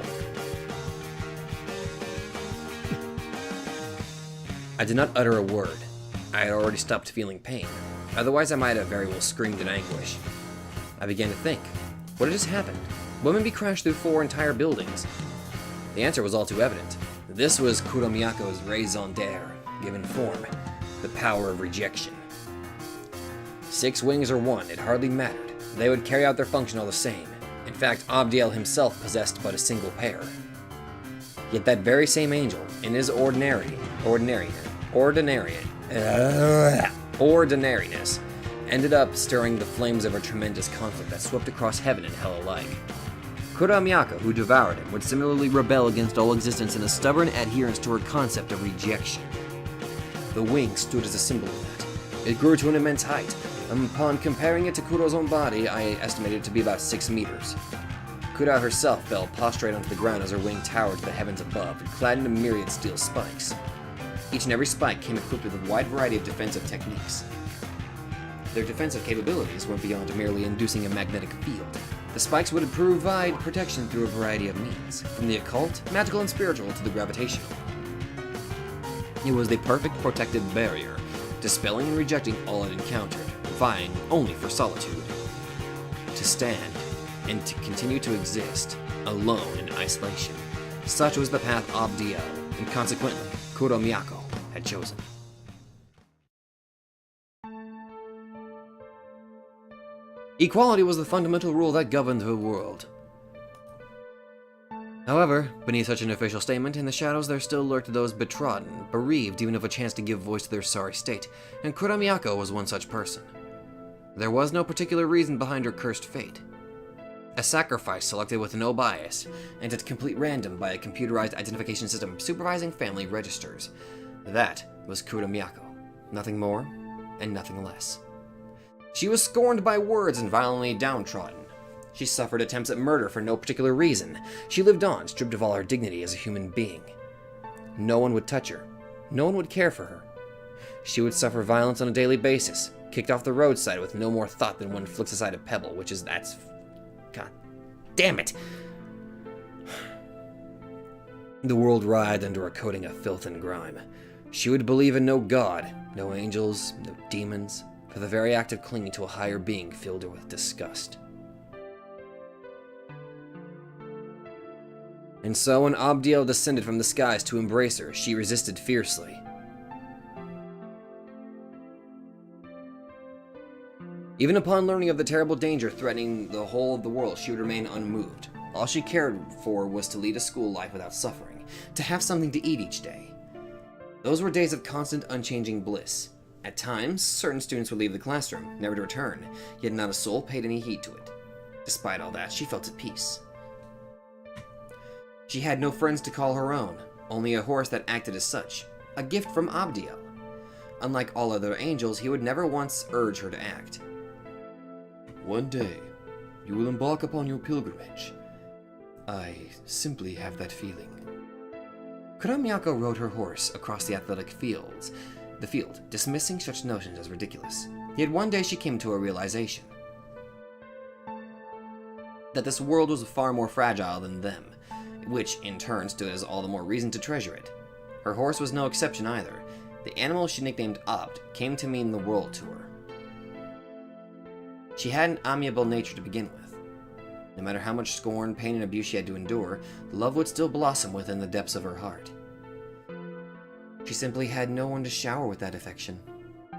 I did not utter a word. I had already stopped feeling pain. Otherwise, I might have very well screamed in anguish. I began to think, what had just happened? Would be crashed through 4 entire buildings? The answer was all too evident. This was Kuromiyako's raison d'etre, given form, the power of rejection. 6 wings or 1, it hardly mattered. They would carry out their function all the same. In fact, Abdiel himself possessed but a single pair. Yet that very same angel, in his ordinariness, ended up stirring the flames of a tremendous conflict that swept across heaven and hell alike. Kuramiyaka, who devoured him, would similarly rebel against all existence in a stubborn adherence to her concept of rejection. The wing stood as a symbol of that. It grew to an immense height. Upon comparing it to Kuro's own body, I estimated it to be about 6 meters. Kura herself fell prostrate onto the ground as her wing towered to the heavens above, clad in a myriad steel spikes. Each and every spike came equipped with a wide variety of defensive techniques. Their defensive capabilities went beyond merely inducing a magnetic field. The spikes would provide protection through a variety of means, from the occult, magical, and spiritual to the gravitational. It was the perfect protective barrier, dispelling and rejecting all it encountered, vying only for solitude. To stand, and to continue to exist, alone in isolation. Such was the path Abdiel, and consequently, Kuromiyako had chosen. Equality was the fundamental rule that governed her world. However, beneath such an official statement, in the shadows there still lurked those betrodden, bereaved even of a chance to give voice to their sorry state, and Kuromiyako was one such person. There was no particular reason behind her cursed fate. A sacrifice selected with no bias, and at complete random by a computerized identification system supervising family registers. That was Kuromiyako. Nothing more, and nothing less. She was scorned by words and violently downtrodden. She suffered attempts at murder for no particular reason. She lived on, stripped of all her dignity as a human being. No one would touch her. No one would care for her. She would suffer violence on a daily basis, kicked off the roadside with no more thought than one flicks aside a pebble, that's... God damn it! The world writhed under a coating of filth and grime. She would believe in no god, no angels, no demons, for the very act of clinging to a higher being filled her with disgust. And so when Abdiel descended from the skies to embrace her, she resisted fiercely. Even upon learning of the terrible danger threatening the whole of the world, she would remain unmoved. All she cared for was to lead a school life without suffering, to have something to eat each day. Those were days of constant, unchanging bliss. At times, certain students would leave the classroom, never to return, yet not a soul paid any heed to it. Despite all that, she felt at peace. She had no friends to call her own, only a horse that acted as such, a gift from Abdiel. Unlike all other angels, he would never once urge her to act. One day, you will embark upon your pilgrimage. I simply have that feeling. Kuromiyako rode her horse across the athletic field, dismissing such notions as ridiculous. Yet one day she came to a realization. That this world was far more fragile than them, which in turn stood as all the more reason to treasure it. Her horse was no exception either. The animal she nicknamed Abd came to mean the world to her. She had an amiable nature to begin with. No matter how much scorn, pain, and abuse she had to endure, love would still blossom within the depths of her heart. She simply had no one to shower with that affection.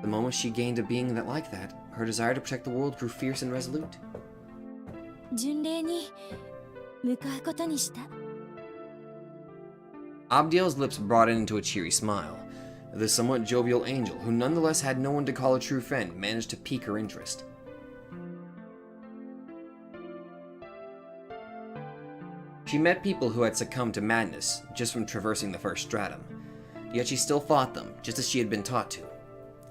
The moment she gained a being that like that, her desire to protect the world grew fierce and resolute. 巡礼に向かうことにした。 Abdiel's lips broadened into a cheery smile. The somewhat jovial angel, who nonetheless had no one to call a true friend, managed to pique her interest. She met people who had succumbed to madness just from traversing the first stratum. Yet she still fought them, just as she had been taught to.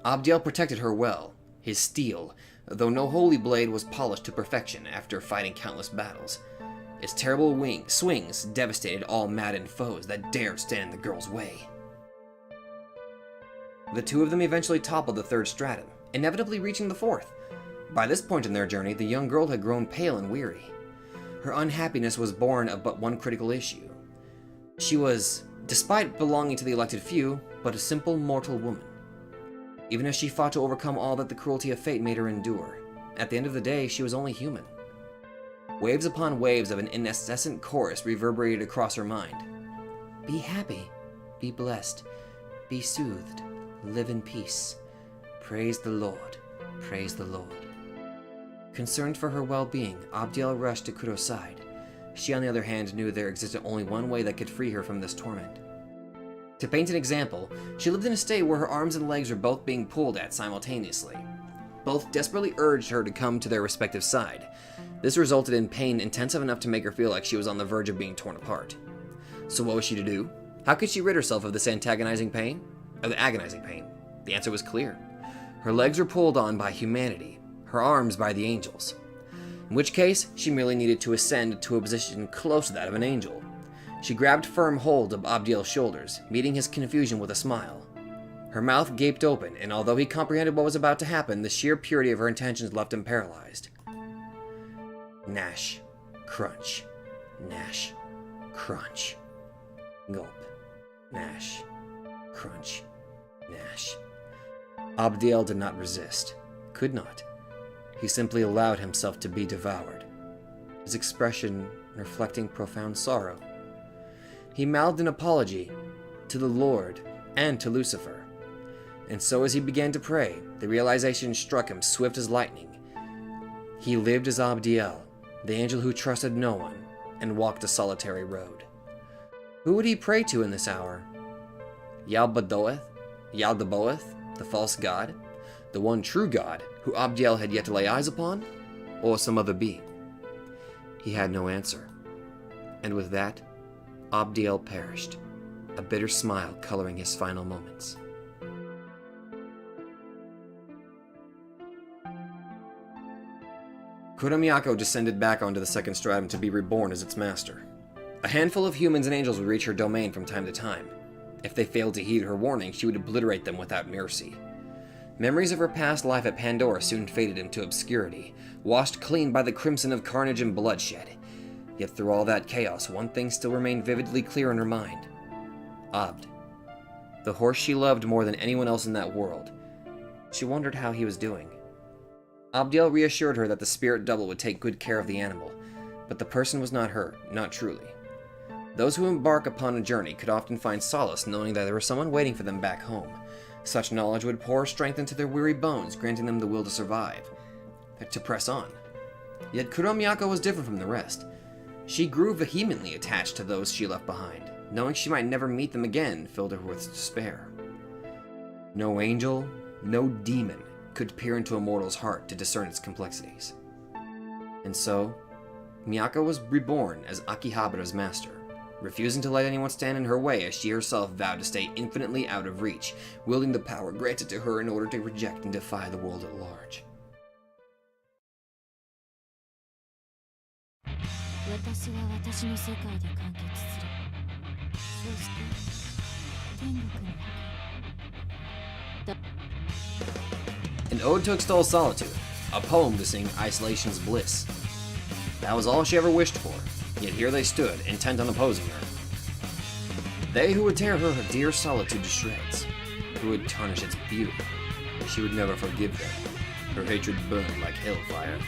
Abdiel protected her well. His steel, though no holy blade, was polished to perfection after fighting countless battles. Its terrible swings devastated all maddened foes that dared stand in the girl's way. The two of them eventually toppled the third stratum, inevitably reaching the fourth. By this point in their journey, the young girl had grown pale and weary. Her unhappiness was born of but one critical issue. She was, despite belonging to the elected few, but a simple mortal woman. Even as she fought to overcome all that the cruelty of fate made her endure, at the end of the day, she was only human. Waves upon waves of an incessant chorus reverberated across her mind. Be happy, be blessed, be soothed, live in peace. Praise the Lord, praise the Lord. Concerned for her well-being, Abdiel rushed to Kuro's side. She, on the other hand, knew there existed only one way that could free her from this torment. To paint an example, she lived in a state where her arms and legs were both being pulled at simultaneously. Both desperately urged her to come to their respective side. This resulted in pain intensive enough to make her feel like she was on the verge of being torn apart. So what was she to do? How could she rid herself of this agonizing pain? The answer was clear. Her legs were pulled on by humanity, her arms by the angels. In which case, she merely needed to ascend to a position close to that of an angel. She grabbed firm hold of Abdiel's shoulders, meeting his confusion with a smile. Her mouth gaped open, and although he comprehended what was about to happen, the sheer purity of her intentions left him paralyzed. Gnash, crunch, gnash, crunch. Gulp, gnash, crunch, gnash. Abdiel did not resist, could not. He simply allowed himself to be devoured, his expression reflecting profound sorrow. He mouthed an apology to the Lord and to Lucifer. And so as he began to pray, the realization struck him swift as lightning. He lived as Abdiel, the angel who trusted no one, and walked a solitary road. Who would he pray to in this hour? Yaldabaoth, the false god? The one true god who Abdiel had yet to lay eyes upon? Or some other being? He had no answer. And with that, Abdiel perished, a bitter smile coloring his final moments. Kuromyako descended back onto the second stratum to be reborn as its master. A handful of humans and angels would reach her domain from time to time. If they failed to heed her warning, she would obliterate them without mercy. Memories of her past life at Pandora soon faded into obscurity, washed clean by the crimson of carnage and bloodshed. Yet through all that chaos, one thing still remained vividly clear in her mind. Abd. The horse she loved more than anyone else in that world. She wondered how he was doing. Abdiel reassured her that the spirit double would take good care of the animal, but the person was not her, not truly. Those who embark upon a journey could often find solace knowing that there was someone waiting for them back home. Such knowledge would pour strength into their weary bones, granting them the will to survive, to press on. Yet Kuromyako was different from the rest. She grew vehemently attached to those she left behind. Knowing she might never meet them again filled her with despair. No angel, no demon could peer into a mortal's heart to discern its complexities. And so, Miyako was reborn as Akihabara's master, refusing to let anyone stand in her way as she herself vowed to stay infinitely out of reach, wielding the power granted to her in order to reject and defy the world at large. 私は私の世界で完結する。そして天国に。 An ode to extol solitude, a poem to sing isolation's bliss. That was all she ever wished for, yet here they stood, intent on opposing her. They who would tear her dear solitude to shreds, who would tarnish its beauty. She would never forgive them. Her hatred burned like hellfire.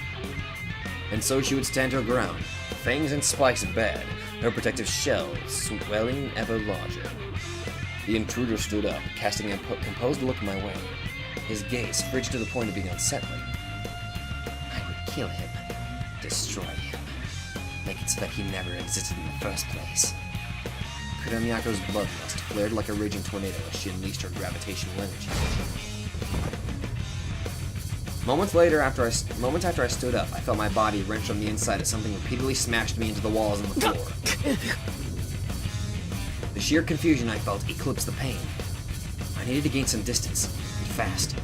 And so she would stand her ground, fangs and spikes bad, her protective shell swelling ever larger. The intruder stood up, casting a composed look my way, his gaze frigid to the point of being unsettling. I would kill him, destroy him, make it so that he never existed in the first place. Kuromyako's bloodlust flared like a raging tornado as she unleashed her gravitational energy. Moments after I stood up, I felt my body wrenched from the inside as something repeatedly smashed me into the walls and the floor. The sheer confusion I felt eclipsed the pain. I needed to gain some distance, and fast.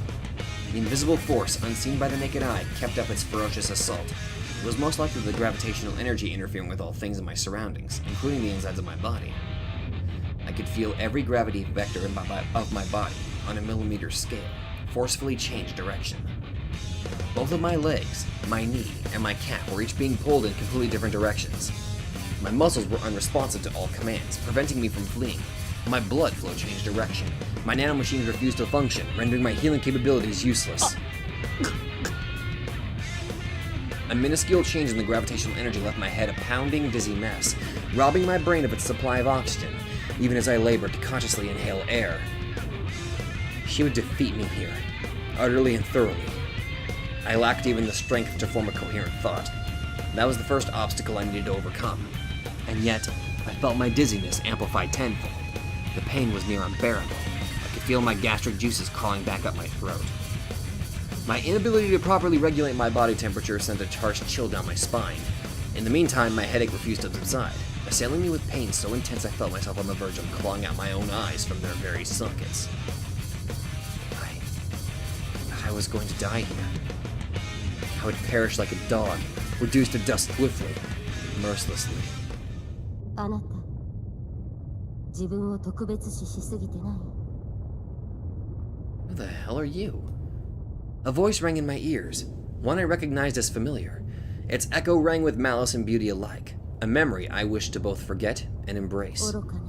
The invisible force, unseen by the naked eye, kept up its ferocious assault. It was most likely the gravitational energy interfering with all things in my surroundings, including the insides of my body. I could feel every gravity vector of my body, on a millimeter scale, forcefully change direction. Both of my legs, my knee, and my calf were each being pulled in completely different directions. My muscles were unresponsive to all commands, preventing me from fleeing. My blood flow changed direction. My nanomachines refused to function, rendering my healing capabilities useless. A minuscule change in the gravitational energy left my head a pounding, dizzy mess, robbing my brain of its supply of oxygen, even as I labored to consciously inhale air. She would defeat me here, utterly and thoroughly. I lacked even the strength to form a coherent thought. That was the first obstacle I needed to overcome. And yet, I felt my dizziness amplified tenfold. The pain was near unbearable. I could feel my gastric juices crawling back up my throat. My inability to properly regulate my body temperature sent a harsh chill down my spine. In the meantime, my headache refused to subside, assailing me with pain so intense I felt myself on the verge of clawing out my own eyes from their very sockets. I was going to die here. I would perish like a dog, reduced to dust swiftly, mercilessly. あなた、自分を特別視しすぎてない？ Who the hell are you? A voice rang in my ears, one I recognized as familiar. Its echo rang with malice and beauty alike, a memory I wished to both forget and embrace. 愚かね。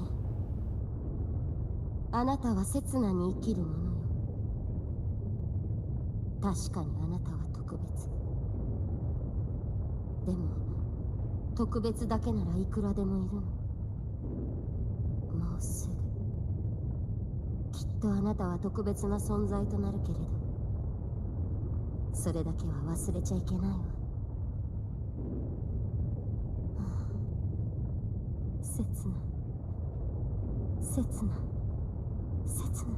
あなたは刹那に生きるものよ。確かにあなたは特別。でも、特別だけならいくらでもいるの。もうすぐとあなたは特別な存在となるけれど、それだけは忘れちゃいけないわ。切な切な切な、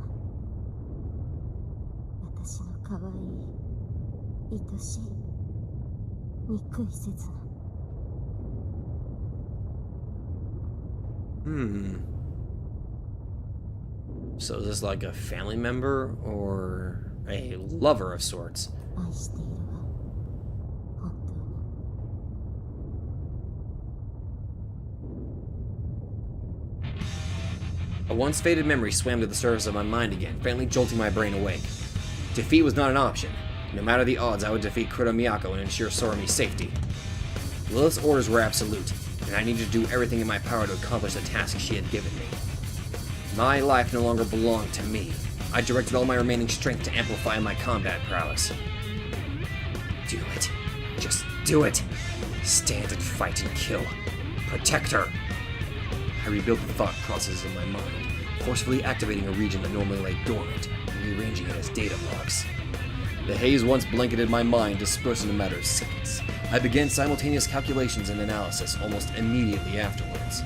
私の可愛い愛しい憎い切な。So is this like a family member or a lover of sorts? 愛しているわ、本当に。A once faded memory swam to the surface of my mind again, faintly jolting my brain awake. Defeat was not an option. No matter the odds, I would defeat Kudo Miyako and ensure Sorami's safety. Lilith's orders were absolute, and I needed to do everything in my power to accomplish the task she had given me. My life no longer belonged to me. I directed all my remaining strength to amplify my combat prowess. Do it. Just do it. Stand and fight and kill. Protect her. I rebuilt the thought processes in my mind, forcefully activating a region that normally lay dormant, and rearranging it as data blocks. The haze once blanketed my mind dispersed in a matter of seconds. I began simultaneous calculations and analysis almost immediately afterwards.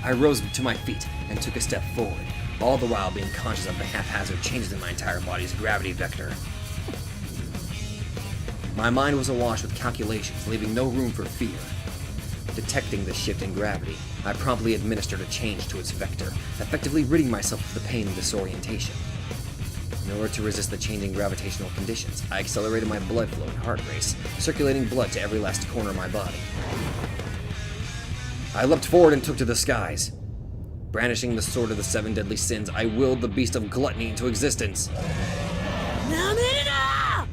I rose to my feet and took a step forward, all the while being conscious of the haphazard changes in my entire body's gravity vector. My mind was awash with calculations, leaving no room for fear. Detecting the shift in gravity, I promptly administered a change to its vector, effectively ridding myself of the pain and disorientation. In order to resist the changing gravitational conditions, I accelerated my blood flow and heart race, circulating blood to every last corner of my body. I leapt forward and took to the skies. Brandishing the sword of the 7 deadly sins, I willed the beast of gluttony into existence. なめるな！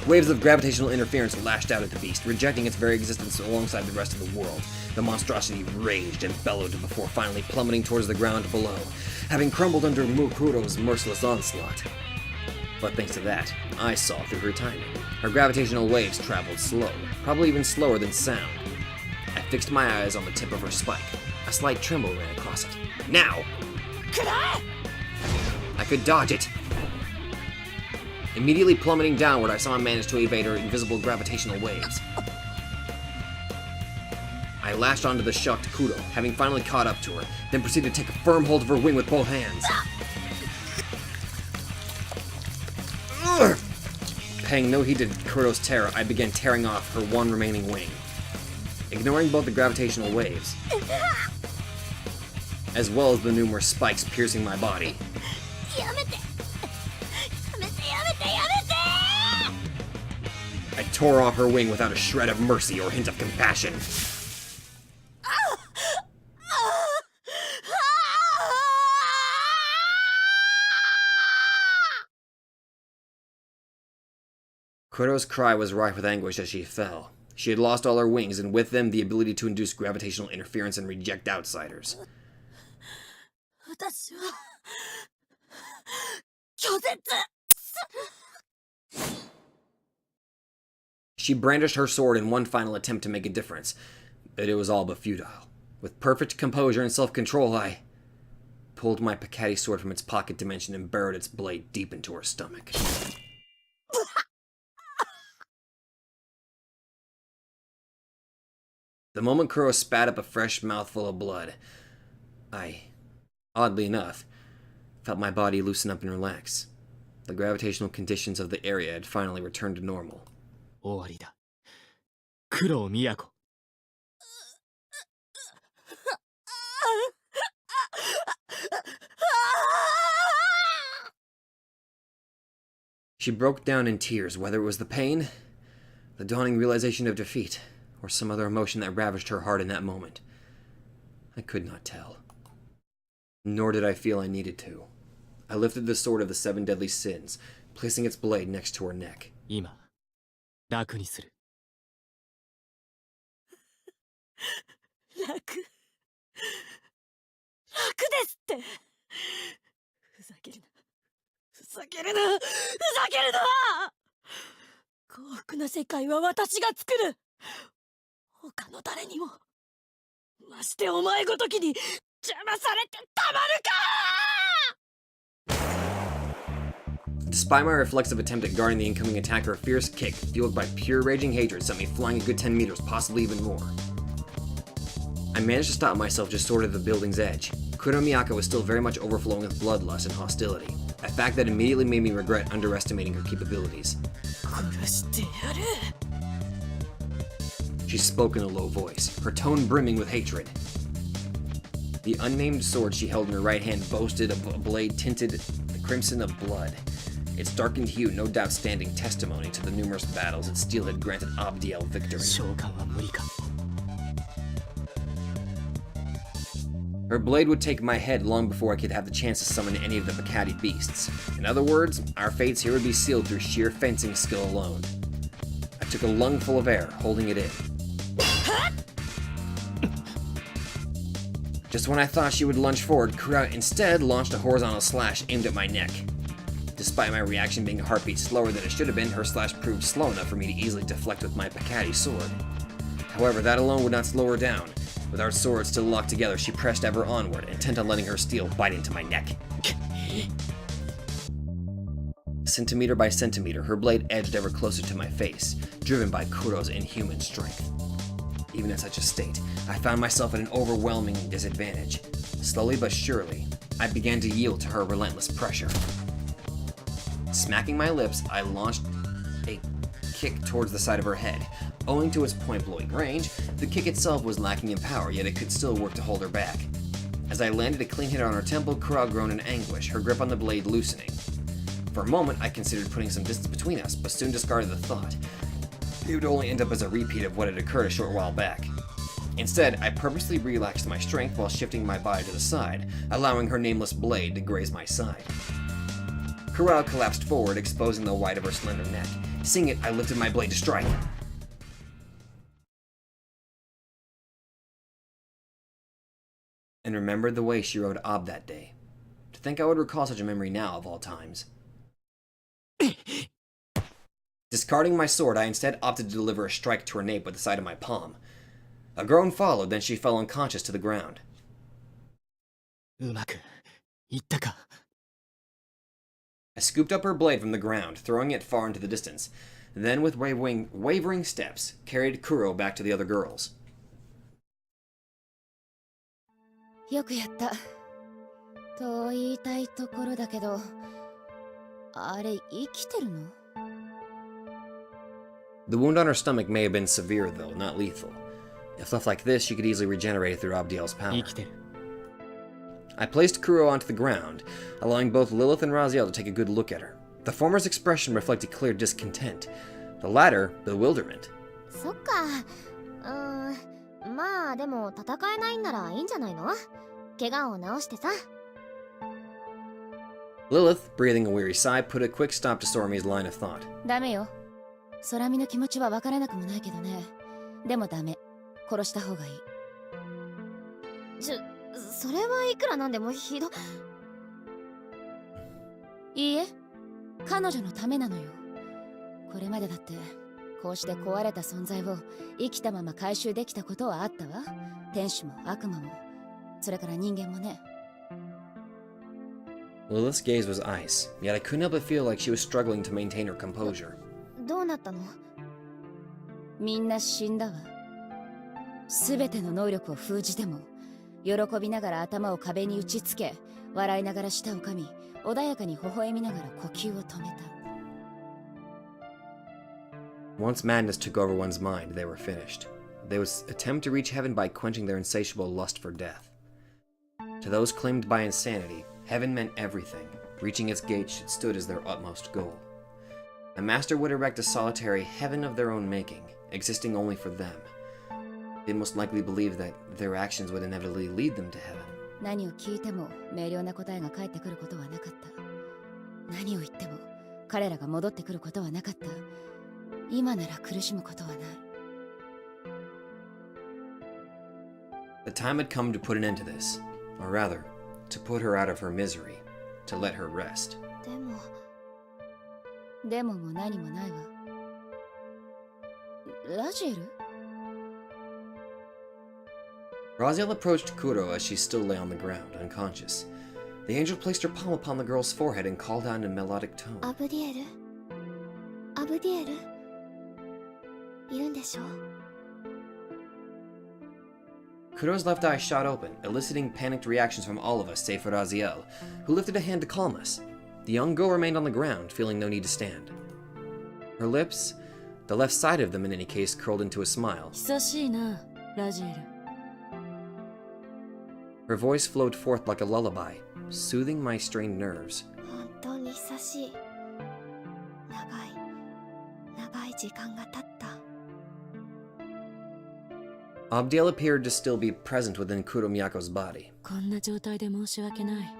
Waves of gravitational interference lashed out at the beast, rejecting its very existence alongside the rest of the world. The monstrosity raged and bellowed before finally plummeting towards the ground below, having crumbled under Mukuro's merciless onslaught. But thanks to that, I saw through her timing. Her gravitational waves traveled slow, probably even slower than sound. I fixed my eyes on the tip of her spike. A slight tremble ran across it. Now! I could dodge it! Immediately plummeting downward, I somehow managed to evade her invisible gravitational waves. I lashed onto the shocked Kudo, having finally caught up to her, then proceeded to take a firm hold of her wing with both hands. Ugh! Paying no heed to Kudo's terror, I began tearing off her one remaining wing. Ignoring both the gravitational waves, as well as the numerous spikes piercing my body. I tore off her wing without a shred of mercy or hint of compassion. Kudo's cry was rife with anguish as she fell. She had lost all her wings, and with them the ability to induce gravitational interference and reject outsiders. 私は拒絶。 She brandished her sword in one final attempt to make a difference, but it was all but futile. With perfect composure and self-control, I pulled my Picati sword from its pocket dimension and burrowed its blade deep into her stomach. The moment Kuro spat up a fresh mouthful of blood, I, oddly enough, felt my body loosen up and relax. The gravitational conditions of the area had finally returned to normal. 終わりだ。九郎都。She broke down in tears, whether it was the pain, the dawning realization of defeat, or some other emotion that ravaged her heart in that moment. I could not tell. Nor did I feel I needed to. I lifted the sword of the 7 deadly sins, placing its blade next to her neck. 今、楽にする。楽ですって。ふざけるな。ふざけるな。ふざけるな。幸福な世界は私が作る。他の誰にもましてお前ごときに邪魔されてたまるか。 Despite my reflexive attempt at guarding the incoming attacker, a fierce kick, fueled by pure raging hatred, sent me flying a good 10 meters, possibly even more. I managed to stop myself just short of the building's edge. Kuro Miyako was still very much overflowing with bloodlust and hostility, a fact that immediately made me regret underestimating her capabilities. 殺してやる。 She spoke in a low voice, her tone brimming with hatred. The unnamed sword she held in her right hand boasted of a blade tinted the crimson of blood, its darkened hue no doubt standing testimony to the numerous battles its steel had granted Abdiel victory. 召喚は無理か。 Her blade would take my head long before I could have the chance to summon any of the Bacati beasts. In other words, our fates here would be sealed through sheer fencing skill alone. I took a lungful of air, holding it in. Just when I thought she would lunge forward, Kuro instead launched a horizontal slash aimed at my neck. Despite my reaction being a heartbeat slower than it should have been, her slash proved slow enough for me to easily deflect with my Bacati sword. However, that alone would not slow her down. With our swords still locked together, she pressed ever onward, intent on letting her steel bite into my neck. Centimeter by centimeter, her blade edged ever closer to my face, driven by Kuro's inhuman strength. Even in such a state, I found myself at an overwhelming disadvantage. Slowly but surely, I began to yield to her relentless pressure. Smacking my lips, I launched a kick towards the side of her head. Owing to its point-blowing range, the kick itself was lacking in power, yet it could still work to hold her back. As I landed a clean hit on her temple, Kuro groaned in anguish, her grip on the blade loosening. For a moment, I considered putting some distance between us, but soon discarded the thought. It would only end up as a repeat of what had occurred a short while back. Instead, I purposely relaxed my strength while shifting my body to the side, allowing her nameless blade to graze my side. Kuro collapsed forward, exposing the white of her slender neck. Seeing it, I lifted my blade to strike. And remembered the way she rode Ob that day. To think I would recall such a memory now, of all times. Discarding my sword, I instead opted to deliver a strike to her nape with the side of my palm. A groan followed, then she fell unconscious to the ground. うまくいったか。 I scooped up her blade from the ground, throwing it far into the distance, then with wavering steps, carried Kuro back to the other girls. よくやったと言いたいところだけど、あれ生きてるの？ The wound on her stomach may have been severe, though, not lethal. If left like this, she could easily regenerate through Abdiel's power. 生きてる。 I placed Kuro onto the ground, allowing both Lilith and Raziel to take a good look at her. The former's expression reflected clear discontent, the latter, bewilderment. そっか。まあでも戦えないんならいいんじゃないの？怪我を治してさ。 Lilith, breathing a weary sigh, put a quick stop to Sormi's line of thought. ダメよ。空見の気持ちは分からなくもないけどね。でもダメ。殺した方がいい。それはいくらなんでもひど。いいえ、彼女のためなのよ。これまでだってこうして壊れた存在を生きたまま回収できたことはあったわ。天使も悪魔も、それから人間もね。Lilith's gaze was ice, yet I couldn't help but feel like she was struggling to maintain her composure. どうなったの？みんな死んだわ。すべての能力を封じても、喜びながら頭を壁に打ちつけ、笑いながら舌を噛み、穏やかに微笑みながら呼吸を止めた。Once madness took over one's mind, they were finished. They would attempt to reach heaven by quenching their insatiable lust for death. To those claimed by insanity, heaven meant everything. Reaching its gates stood as their utmost goal. A master would erect a solitary heaven of their own making, existing only for them. They most likely believed that their actions would inevitably lead them to heaven. 何を聞いても明瞭な答えが返ってくることはなかった。何を言っても彼らが戻ってくることはなかった。今なら苦しむことはない。The time had come to put an end to this, or rather, to put her out of her misery, to let her rest. でもも何もないわ。ラジエル？ Raziel approached Kuro as she still lay on the ground, unconscious. The angel placed her palm upon the girl's forehead and called out in a melodic tone. アブディエルアブディエルいるんでしょう Kuro's left eye shot open, eliciting panicked reactions from all of us save for Raziel, who lifted a hand to calm us. The young girl remained on the ground, feeling no need to stand. Her lips, the left side of them in any case, curled into a smile. 久しいなラジエル Her voice flowed forth like a lullaby, soothing my strained nerves. 本当に久しい長い時間が経った Abdiel appeared to still be present within Kuro Miyako's body. こんな状態で申し訳ない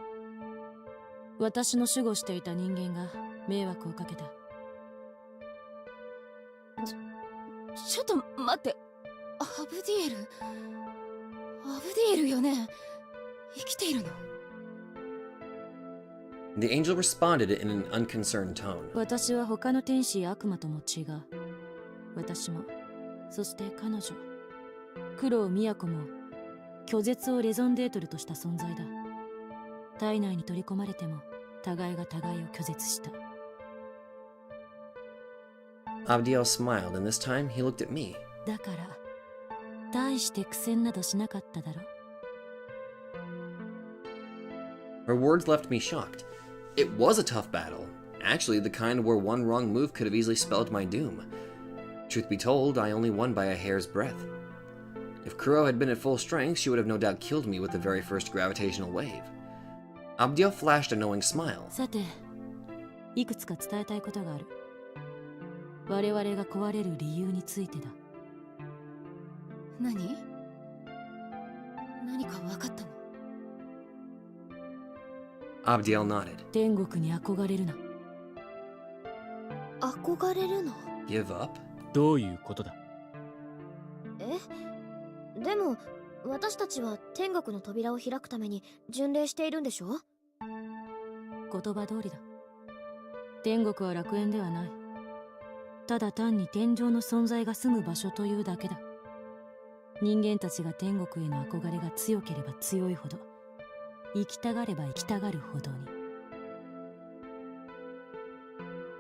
私の守護していた人間が迷惑をかけたちょっと待って。アブディエルよね。生きているの。 The angel responded in an unconcerned tone. 私は他の天使や悪魔とも違う私もそして彼女クロウ・ミヤコも拒絶をレゾンデートルとした存在だ体内に取り込まれても互いが互いを拒絶した Abdiel smiled, and this time he looked at me. だから大して苦戦などしなかっただろ Her words left me shocked. It was a tough battle. Actually, the kind where one wrong move could have easily spelled my doom. Truth be told, I only won by a hair's breadth. If Kuro had been at full strength, she would have no doubt killed me with the very first gravitational wave. Abdiel flashed a knowing smile. さていくつか伝えたいことがある我々が壊れる理由についてだ何か分かったの Abdiel nodded. 天国に憧れるな憧れるの Give up? どういうことだえでも私たちは天国の扉を開くために巡礼しているんでしょ言葉通りだ天国は楽園ではないただ単に天上の存在が住む場所というだけだ人間たちが天国への憧れが強ければ強いほど生きたがれば生きたがるほどに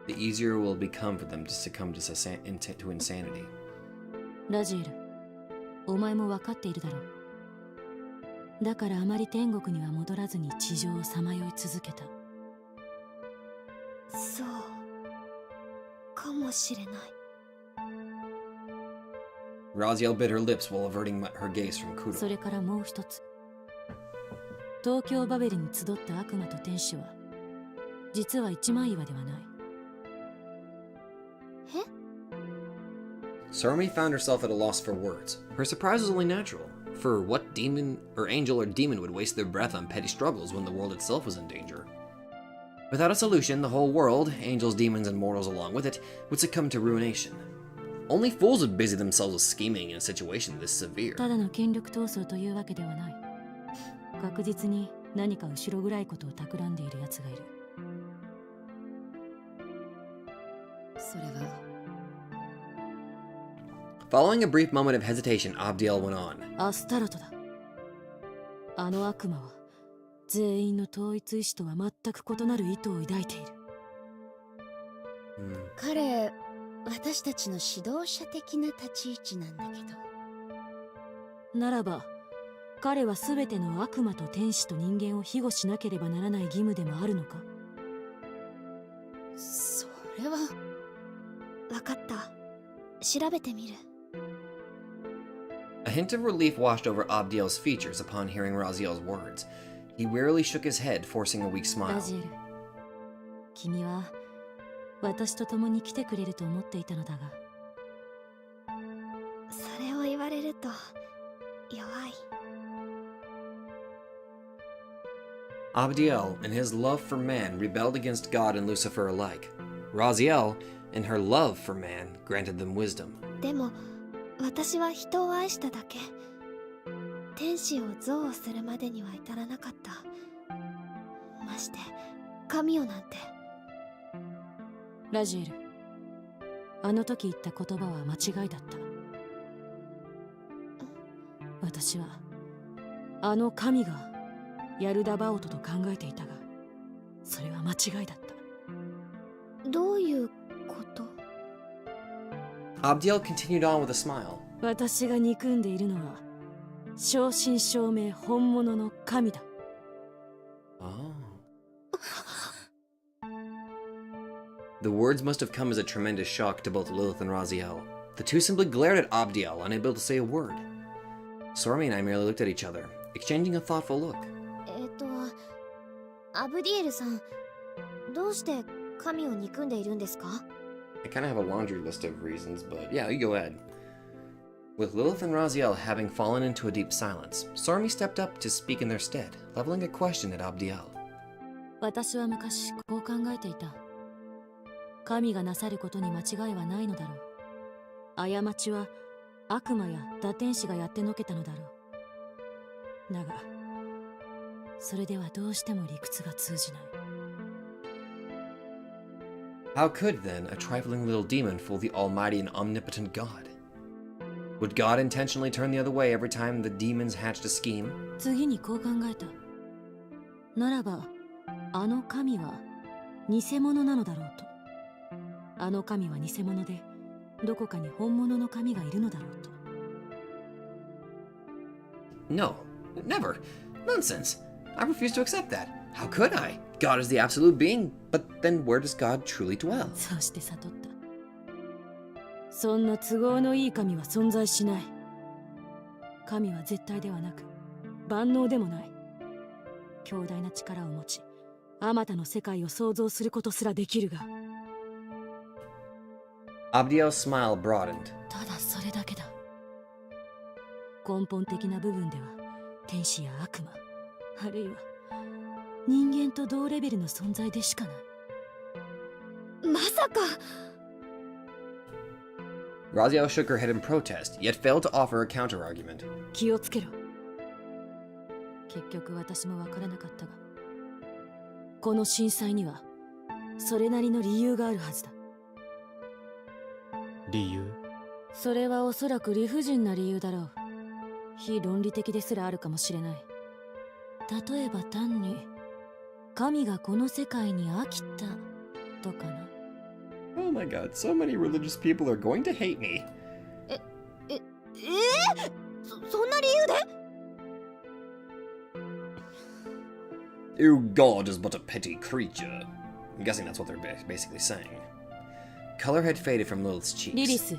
The easier it will become for them to succumb to insanity. ラジエルお前も分かっているだろうだからあまり天国には戻らずに地上をさまよい続けたそうかもしれない Raziel bit her lips while averting her gaze from そ Kuro. れからもう一つ東京バベルに集った悪魔と天使は実は一枚岩ではない Sarumi found herself at a loss for words. Her surprise was only natural. For what demon or angel or demon would waste their breath on petty struggles when the world itself was in danger? Without a solution, the whole world, angels, demons, and mortals along with it, would succumb to ruination. Only fools would busy themselves with scheming in a situation this severe. ただの権力闘争というわけではない確実に何か後ろ暗いことを企んでいる奴がいるそれは Following a brief moment of hesitation, Abdiel went on. アスタロトだあの悪魔は全員の統一意志とは全く異なる意図を抱いている彼私たちの指導者的な立ち位置なんだけどならば彼は全ての悪魔と天使と人間を庇護しなければならない義務でもあるのかそれはわかった調べてみる A hint of relief washed over Abdiel's features upon hearing Raziel's words. He wearily shook his head, forcing a weak ラ smile. ジエル君は私と共に来てくれると思っていたのだがそれを言われると弱い Abdiel, in his love for man, rebelled against God and Lucifer alike. Raziel, in her love for man, granted them wisdom. でも私は人を愛しただけ天使を憎悪するまでには至らなかったまして神をなんてラジエルあの時言った言葉は間違いだった私はあの神がヤルダバオトと考えていたが、それは間違いだった。どういうこと？ Abdiel continued on with a smile. 私が憎んでいるのは正真正銘本物の神だ。Oh. The words must have come as a tremendous shock to both Lilith and Raziel. The two simply glared at Abdiel, unable to say a word. Sormi and I merely looked at each other, exchanging a thoughtful look. アブディエルさん、どうして神を憎んでいるんですか？ I kind of have a laundry list of reasons, but yeah, you go ahead. With Lilith and Raziel having fallen into a deep silence, Sormi stepped up to speak in their stead, leveling a question at Abdiel. 私は昔こう考えていた。神がなさることに間違いはないのだろう。過ちは悪魔や堕天使がやってのけたのだろう。だが、それではどうしても理屈が通じない。How could, then, a trifling little demon fool the almighty and omnipotent God? Would God intentionally turn the other way every time the demons hatched a scheme? 次にこう考えた。ならば、あの神は偽物なのだろうと。あの神は偽物で、どこかに本物の神がいるのだろうと。No, never. Nonsense. I refuse to accept that. How could I? God is the absolute being, but then where does God truly dwell? そうして悟った。そんな都合のいい神は存在しない。神は絶対ではなく、万能でもない。強大な力を持ち、あまたの世界を創造することすらできるが。Abdiel's smile broadened. ただそれだけだ。根本的な部分では、天使や悪魔、あるいは人間と同レベルの存在でしかない。まさか。Raziel shook her head in protest, yet failed to offer a counter-argument. 気をつけろ。結局私もわからなかったが、この震災にはそれなりの理由があるはずだ。理由？それはおそらく理不尽な理由だろう。非論理的ですらあるかもしれない。例えば単に神がこの世界に飽きたとかな。Oh my god, so many religious people are going to hate me. そんな理由で？ Your god is but a petty creature. I'm guessing that's what they're basically saying. Color had faded from Lilith's cheeks. リリス、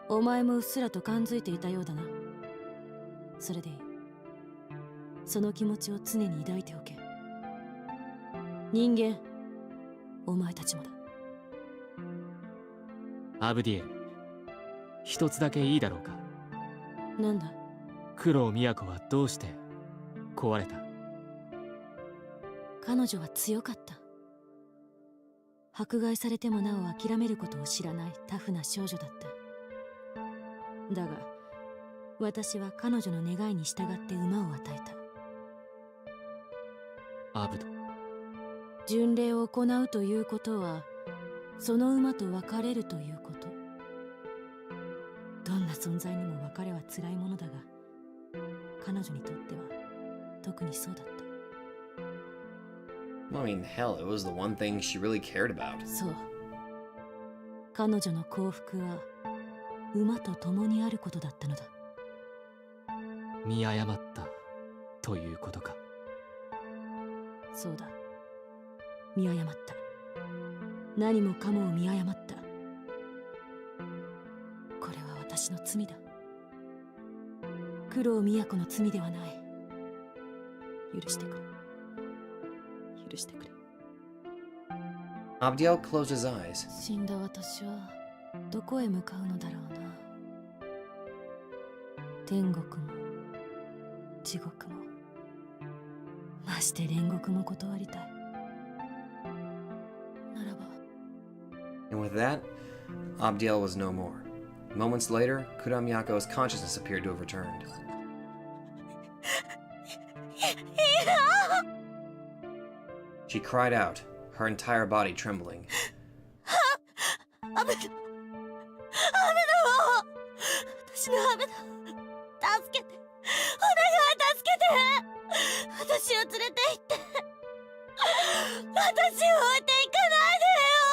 お前もうっすらと感づいていたようだな。それでいい。その気持ちを常に抱いておけ。人間、お前たちもだ。アブディエル、一つだけいいだろうか。なんだ？九郎都はどうして壊れた？彼女は強かった。迫害されてもなお諦めることを知らないタフな少女だった。だが、私は彼女の願いに従って馬を与えた。アブド。巡礼を行うということは、その馬と別れるということ。どんな存在にも別れは辛いものだが、彼女にとっては特にそうだった。I mean, hell, it was the one thing she really cared about. そう。彼女の幸福は馬と共にあることだったのだ。見誤ったということか。そうだ。見誤った。何もかもを見誤った。これは私の罪だ。九郎都の罪ではない。許してくれ。許してくれ。Abdiel closed his eyes. 死んだ私はどこへ向かうのだろうな。天国も地獄も、まして煉獄も断りたい。ならば。 And with that, Abdiel was no more. Moments later, Kuramyako's consciousness appeared to have returned. She cried out, her entire body trembling. 私のアブダ、助けて、お願い助けて。私を連れて行って私を置いていかないでよ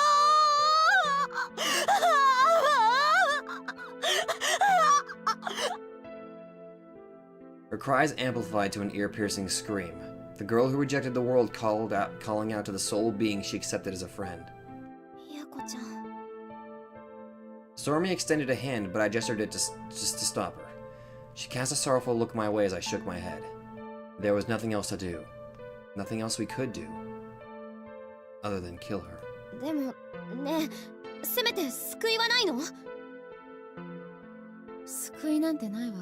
Her cries amplified to an ear-piercing scream. The girl who rejected the world calling out to the sole being she accepted as a friend. ヤコちゃん Sormi extended a hand, but I gestured it just to stop her. She cast a sorrowful look my way as I shook my head. There was nothing else to do. Nothing else we could do. Other than kill her. でもねえせめて救いはないの？救いなんてないわ。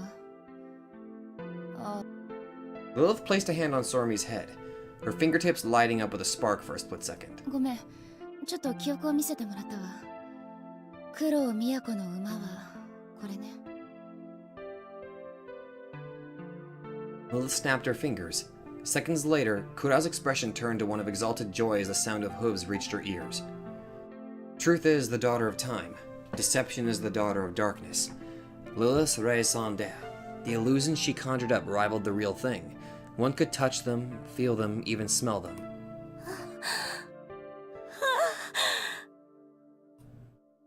あ、 Lilith placed a hand on Sormi's head, her fingertips lighting up with a spark for a split second. ごめん、ちょっと記憶を見せてもらったわ。九郎都の馬はこれね。Lilith snapped her fingers. Seconds later, Kura's expression turned to one of exalted joy as the sound of hooves reached her ears. Truth is the daughter of time. Deception is the daughter of darkness. Lilith's raison d'être. The illusions she conjured up rivaled the real thing. One could touch them, feel them, even smell them.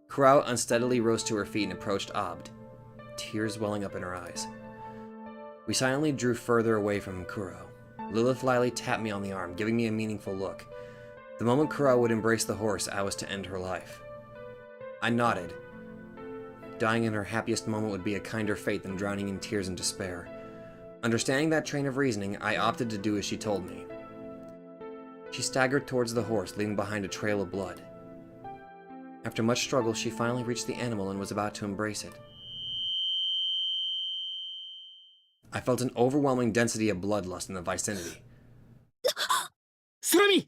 Kura unsteadily rose to her feet and approached Abd, tears welling up in her eyes. We silently drew further away from Kuro. Lilith lightly tapped me on the arm, giving me a meaningful look. The moment Kura would embrace the horse, I was to end her life. I nodded. Dying in her happiest moment would be a kinder fate than drowning in tears and despair. Understanding that train of reasoning, I opted to do as she told me. She staggered towards the horse, leaving behind a trail of blood. After much struggle, she finally reached the animal and was about to embrace it. I felt an overwhelming density of bloodlust in the vicinity. Surami!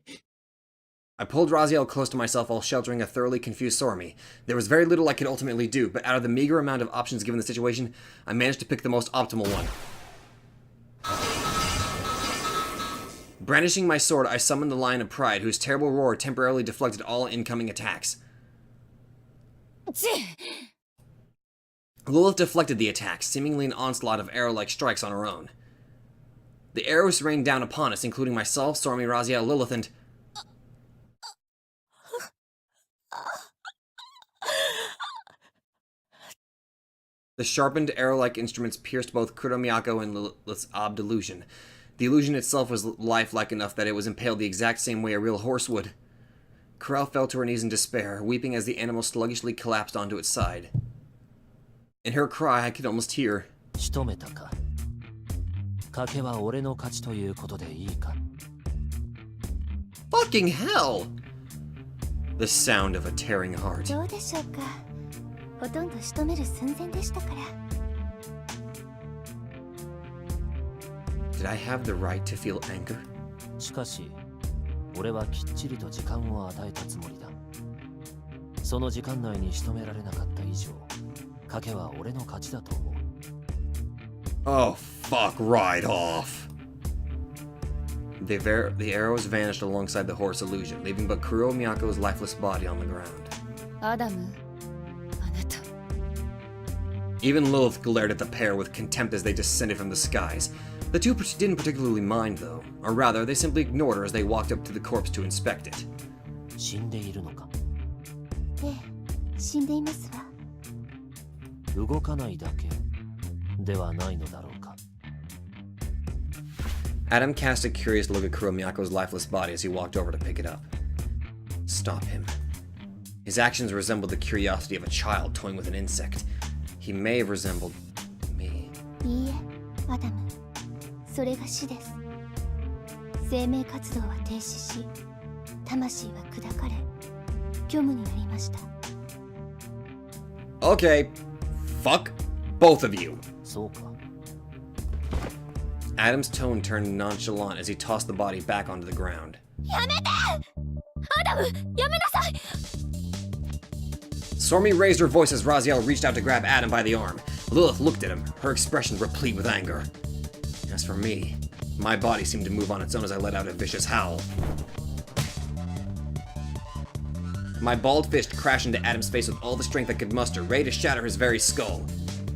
I pulled Raziel close to myself while sheltering a thoroughly confused Sormi. There was very little I could ultimately do, but out of the meager amount of options given the situation, I managed to pick the most optimal one. Brandishing my sword, I summoned the Lion of Pride, whose terrible roar temporarily deflected all incoming attacks. Lilith deflected the attacks, seemingly an onslaught of arrow-like strikes on her own. The arrows rained down upon us, including myself, Sormi, Raziel, Lilith, and... The sharpened arrow-like instruments pierced both Kuromiyako and Lilith's Ob delusion. The illusion itself was lifelike enough that it was impaled the exact same way a real horse would. Corral fell to her knees in despair, weeping as the animal sluggishly collapsed onto its side. In her cry, I could almost hear, 仕留めたか。賭けは俺の勝ちということでいいか。Fucking hell! The sound of a tearing heart. どうでしょうか。ほとんど仕留める寸前でしたから。Did I have the right to feel anger? しかし、俺はきっちりと時間を与えたつもりだ。その時間内に仕留められなかった以上、賭けは俺の勝ちだと思う。Oh, fuck right off. The arrows vanished alongside the horse illusion, leaving but Kuro Miyako's lifeless body on the ground. アダム、あなた。 Even Lilith glared at the pair with contempt as they descended from the skies. The two didn't particularly mind, though. Or rather, they simply ignored her as they walked up to the corpse to inspect it. 死んでいるのか。ええ、死んでいますわ。動かないだけではないのだろうか。Adam cast a curious look at Kuromiyako's lifeless body as he walked over to pick it up. Stop him. His actions resembled the curiosity of a child toying with an insect. He may have resembled me. いいえ、アダム。それが死です。生命活動は停止し、魂は砕かれ、虚無になりました。Okay. Fuck both of you. そうか。Adam's tone turned nonchalant as he tossed the body back onto the ground. やめて！アダム、やめなさい！ Sormi raised her voice as Raziel reached out to grab Adam by the arm. Lilith looked at him, her expression replete with anger. As for me, my body seemed to move on its own as I let out a vicious howl. My bald fist crashed into Adam's face with all the strength I could muster, ready to shatter his very skull.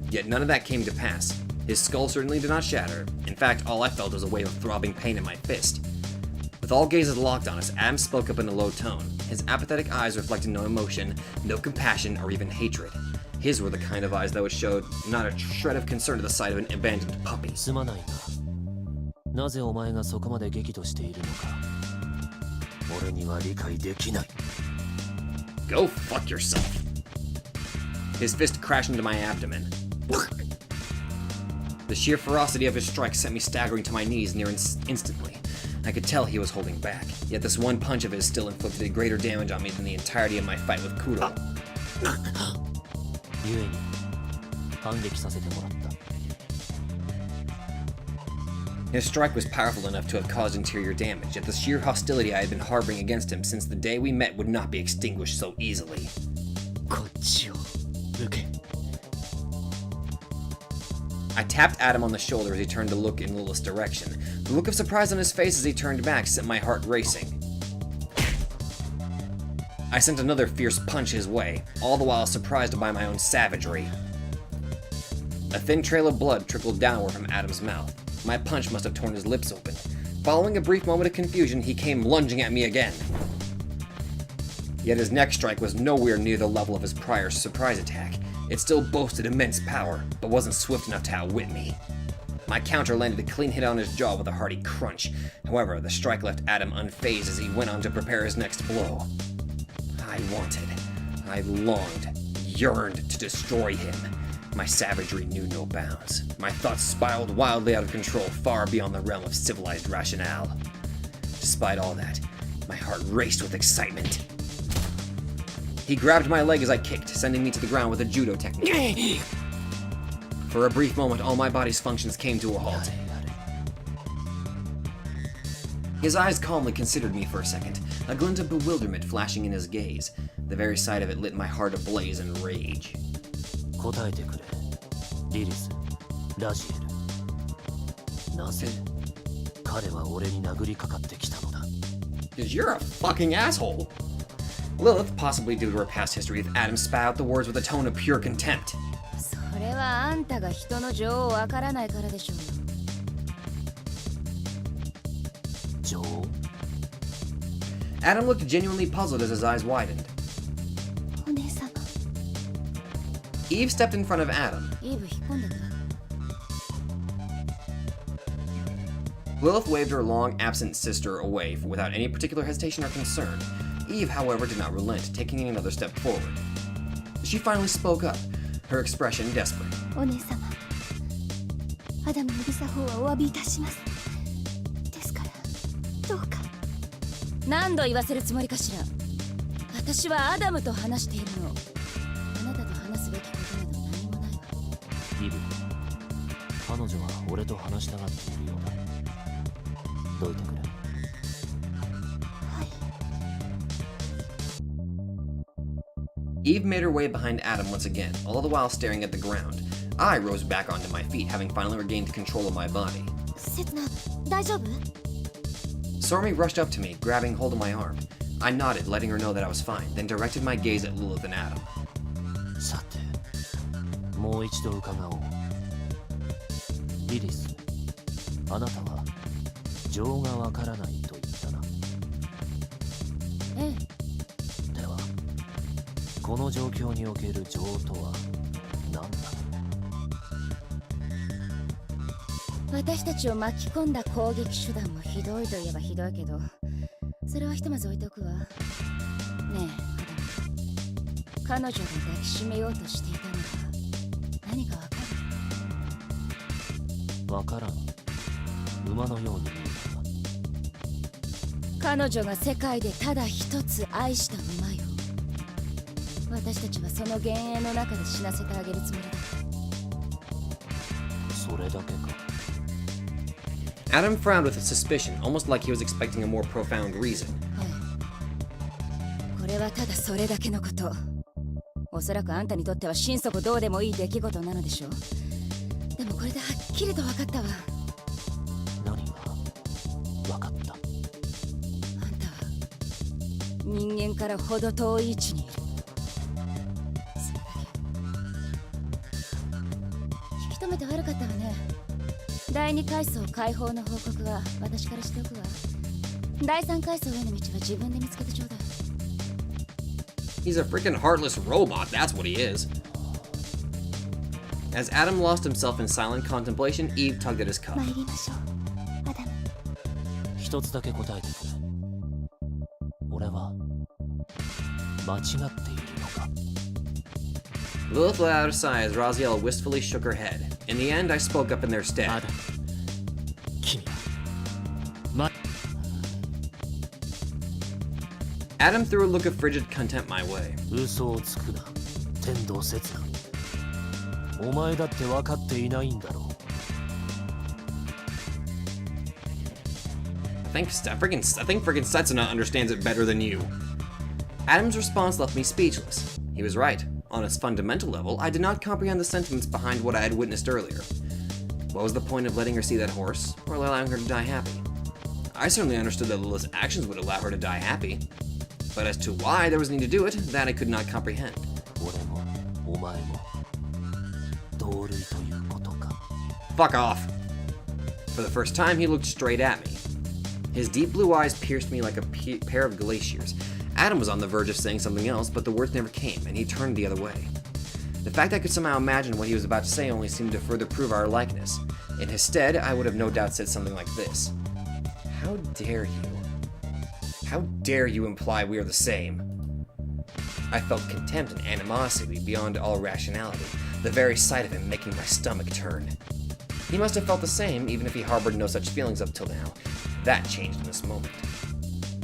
Yet none of that came to pass. His skull certainly did not shatter. In fact, all I felt was a wave of throbbing pain in my fist. With all gazes locked on us, Adam spoke up in a low tone. His apathetic eyes reflected no emotion, no compassion, or even hatred. His were the kind of eyes that would show not a shred of concern to the sight of an abandoned puppy. すまないが、なぜお前がそこまで激怒しているのか、俺には理解できない。Go fuck yourself. His fist crashed into my abdomen. The sheer ferocity of his strike sent me staggering to my knees near instantly. I could tell he was holding back, yet this one punch of his still inflicted greater damage on me than the entirety of my fight with Kuro. 故に反撃させてもらった。His strike was powerful enough to have caused interior damage, yet the sheer hostility I had been harboring against him since the day we met would not be extinguished so easily. こっちを受け。I tapped Adam on the shoulder as he turned to look in Lilith's direction. The look of surprise on his face as he turned back sent my heart racing. I sent another fierce punch his way, all the while surprised by my own savagery. A thin trail of blood trickled downward from Adam's mouth. My punch must have torn his lips open. Following a brief moment of confusion, he came lunging at me again. Yet his next strike was nowhere near the level of his prior surprise attack. It still boasted immense power, but wasn't swift enough to outwit me. My counter landed a clean hit on his jaw with a hearty crunch. However, the strike left Adam unfazed as he went on to prepare his next blow. I longed, yearned to destroy him. My savagery knew no bounds. My thoughts spiraled wildly out of control, far beyond the realm of civilized rationale. Despite all that, my heart raced with excitement. He grabbed my leg as I kicked, sending me to the ground with a judo technique. For a brief moment, all my body's functions came to a halt. His eyes calmly considered me for a second, a glint of bewilderment flashing in his gaze. The very sight of it lit my heart ablaze in rage. 答えてくれ、リリス、ラジエル。なぜ彼は俺に殴りかかってきたのだ。 'Cause you're a fucking asshole. Lilith, possibly due to her past history with Adam, spat out the words with a tone of pure contempt. それはあんたが人の情をわからないからでしょう。情？ Adam looked genuinely puzzled as his eyes widened. お姉様。 Eve stepped in front of Adam. イーブ引っ込んでくれ。 Lilith waved her long, absent sister away without any particular hesitation or concern. Eve, however, did not relent, taking another step forward. She finally spoke up, her expression desperate. お姉様。アダムの無作法はお詫びいたします。ですから、どうか。何度言わせるつもりかしら。私はアダムと話しているの。あなたと話すべきことなど何もないわ。イブ、彼女は俺と話したがっているようだ。どいてくれ。 Eve made her way behind Adam once again, all the while staring at the ground. I rose back onto my feet, having finally regained control of my body. セツナ、大丈夫？ Sormi rushed up to me, grabbing hold of my arm. I nodded, letting her know that I was fine, then directed my gaze at Lilith and Adam. さて、もう一度伺おう。リリス、あなたは情がわからないと言ったな。ええ。では、この状況における情とは何だ。私たちを巻き込んだ攻撃手段もひどいといえばひどいけど、それはひとまず置いておくわ。ねえ、彼女が抱きしめようとしていたのは何かわかる？わからん。馬のように見えたが。彼女が世界でただ一つ愛した馬よ。私たちはその幻影の中で死なせてあげるつもりだ。それだけか。 Adam frowned with suspicion, almost like he was expecting a more profound reason. これはただそれだけのこと。おそらくあんたにとっては心底どうでもいい出来事なのでしょう。でもこれではっきりと分かったわ。何が分かった？あんたは人間からほど遠い位置にいる。それだけ。引き止めて悪かったわね。第2階層解放の報告は私からしておくわ。第3階層への道は自分で見つけてちょうだい。 He's a freaking heartless robot, that's what he is. As Adam lost himself in silent contemplation, Eve tugged at his cup. 参りましょうアダム。一つだけ答えてくれ。俺は間違っているのか。 Lilith let out a sigh as Raziel wistfully shook her head. In the end, I spoke up in their stead. アダム、君は Adam threw a look of frigid contempt my way. 嘘をつくな、天道刹那。お前だって分かっていないんだろう。I think freaking Setsuna understands it better than you. Adam's response left me speechless. He was right. On its fundamental level, I did not comprehend the sentiments behind what I had witnessed earlier. What was the point of letting her see that horse, or allowing her to die happy? I certainly understood that Lilith's actions would allow her to die happy. But as to why there was need to do it, that I could not comprehend. 俺もお前も同類ということか。 Fuck off. For the first time, he looked straight at me. His deep blue eyes pierced me like a pair of glaciers. Adam was on the verge of saying something else, but the words never came, and he turned the other way. The fact I could somehow imagine what he was about to say only seemed to further prove our likeness. In his stead, I would have no doubt said something like this. How dare you? How dare you imply we are the same? I felt contempt and animosity beyond all rationality, the very sight of him making my stomach turn. He must have felt the same, even if he harbored no such feelings up till now. That changed in this moment.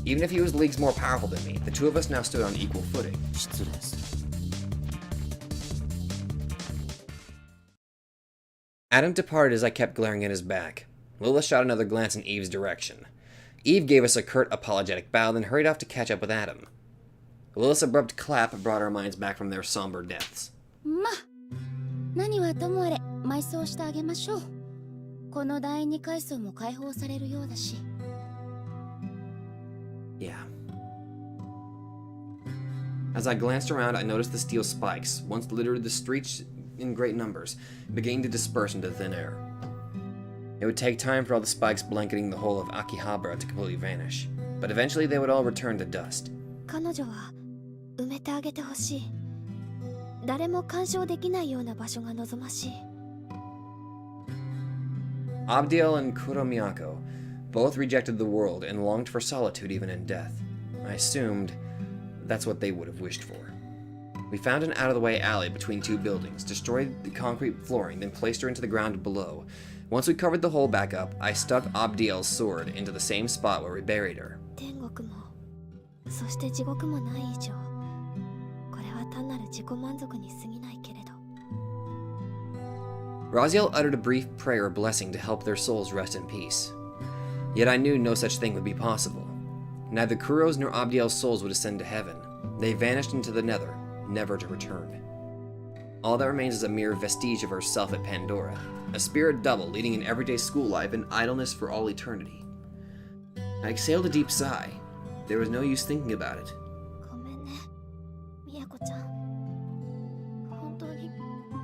Even if he was leagues more powerful than me, the two of us now stood on equal footing. 失礼する。 Adam departed as I kept glaring at his back. Lilith shot another glance in Eve's direction. Eve gave us a curt, apologetic bow, then hurried off to catch up with Adam. Lilith's abrupt clap brought our minds back from their somber depths. ま、何はともあれ埋葬してあげましょう。この第2階層も解放されるようだし。 Yeah. As I glanced around, I noticed the steel spikes, once littered the streets in great numbers, beginning to disperse into thin air. It would take time for all the spikes blanketing the whole of Akihabara to completely vanish, but eventually they would all return to dust. 彼女は埋めてあげてほしい。誰も干渉できないような場所が望ましい。 Abdiel and Kuromiyako both rejected the world and longed for solitude even in death. I assumed that's what they would have wished for. We found an out-of-the-way alley between two buildings, destroyed the concrete flooring, then placed her into the ground below. Once we covered the hole back up, I stuck Abdiel's sword into the same spot where we buried her. 天国もそして地獄もない以上、これは単なる自己満足に過ぎないけれど。 Raziel uttered a brief prayer blessing to help their souls rest in peace. Yet I knew no such thing would be possible. Neither Kuro's nor Abdiel's souls would ascend to heaven. They vanished into the nether, never to return. All that remains is a mere vestige of herself at Pandora, a spirit double leading an everyday school life in idleness for all eternity. I exhaled a deep sigh. There was no use thinking about it. ごめんね、みやこちゃん。本当に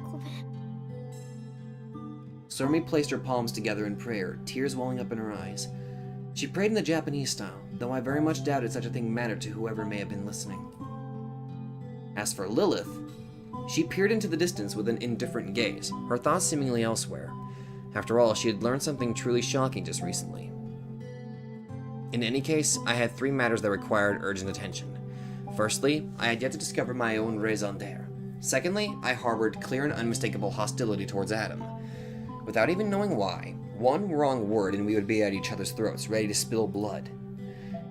ごめん。 Sormi placed her palms together in prayer, tears welling up in her eyes. She prayed in the Japanese style, though I very much doubted such a thing mattered to whoever may have been listening. As for Lilith, she peered into the distance with an indifferent gaze, her thoughts seemingly elsewhere. After all, she had learned something truly shocking just recently. In any case, I had three matters that required urgent attention. Firstly, I had yet to discover my own raison d'etre. Secondly, I harbored clear and unmistakable hostility towards Adam. Without even knowing why, one wrong word and we would be at each other's throats, ready to spill blood.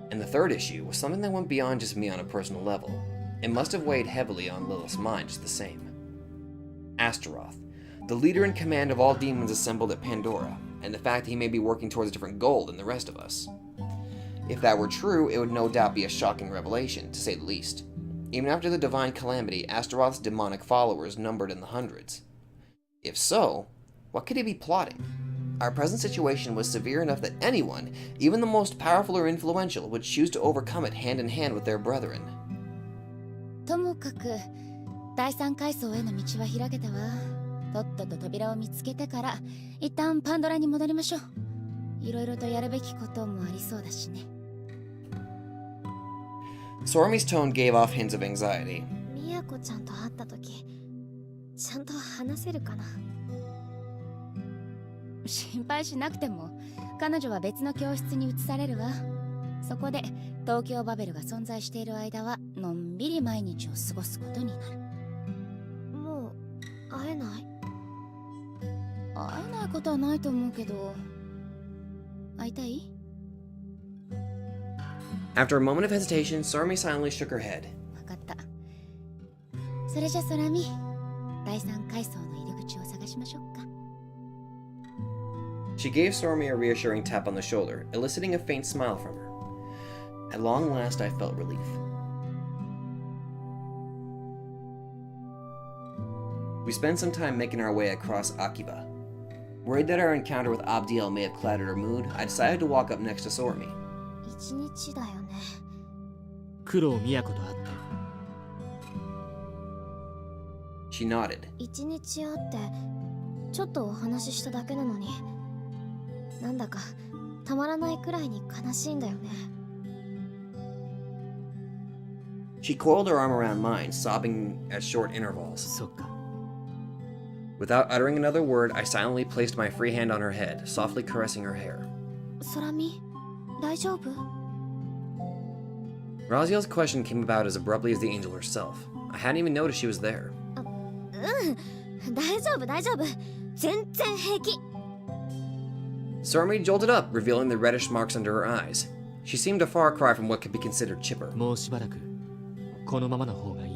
And the third issue was something that went beyond just me on a personal level. It must have weighed heavily on Lilith's mind just the same. Astaroth, the leader in command of all demons assembled at Pandora, and the fact that he may be working towards a different goal than the rest of us. If that were true, it would no doubt be a shocking revelation, to say the least. Even after the divine calamity, Astaroth's demonic followers numbered in the hundreds. If so, what could he be plotting? Our present situation was severe enough that anyone, even the most powerful or influential, would choose to overcome it hand in hand with their brethren. ともかく第3階層への道は開けたわ。とっとと扉を見つけてから一旦パンドラに戻りましょう。いろいろとやるべきこともありそうだしね。Sormi's tone gave off hints of anxiety. みやこちゃんと会った時ちゃんと話せるかな。心配しなくても彼女は別の教室に移されるわ。そこで東京バベルが存在している間はのんびり毎日を過ごすことになる。もう会えない？会えないことはないと思うけど、会いたい？ After a moment of hesitation, Sormi silently shook her head. 分かった。それじゃ空見、第三階層の入り口を探しましょうか。She gave Sormi a reassuring tap on the shoulder, eliciting a faint smile from her. At long last, I felt relief. We spent some time making our way across Akiba. Worried that our encounter with Abdiel may have clouded her mood, I decided to walk up next to Sormi. 一日だよね。九郎都と会った。 She nodded. 一日会ってちょっとお話ししただけなのに、なんだかたまらないくらいに悲しいんだよね。She coiled her arm around mine, sobbing at short intervals. そっか。 Without uttering another word, I silently placed my free hand on her head, softly caressing her hair. 空見、大丈夫？ Raziel's question came about as abruptly as the angel herself. I hadn't even noticed she was there. 大丈夫大丈夫、全然平気。 Sormi jolted up, revealing the reddish marks under her eyes. She seemed a far cry from what could be considered chipper. もうしばらくこのままの方がいい。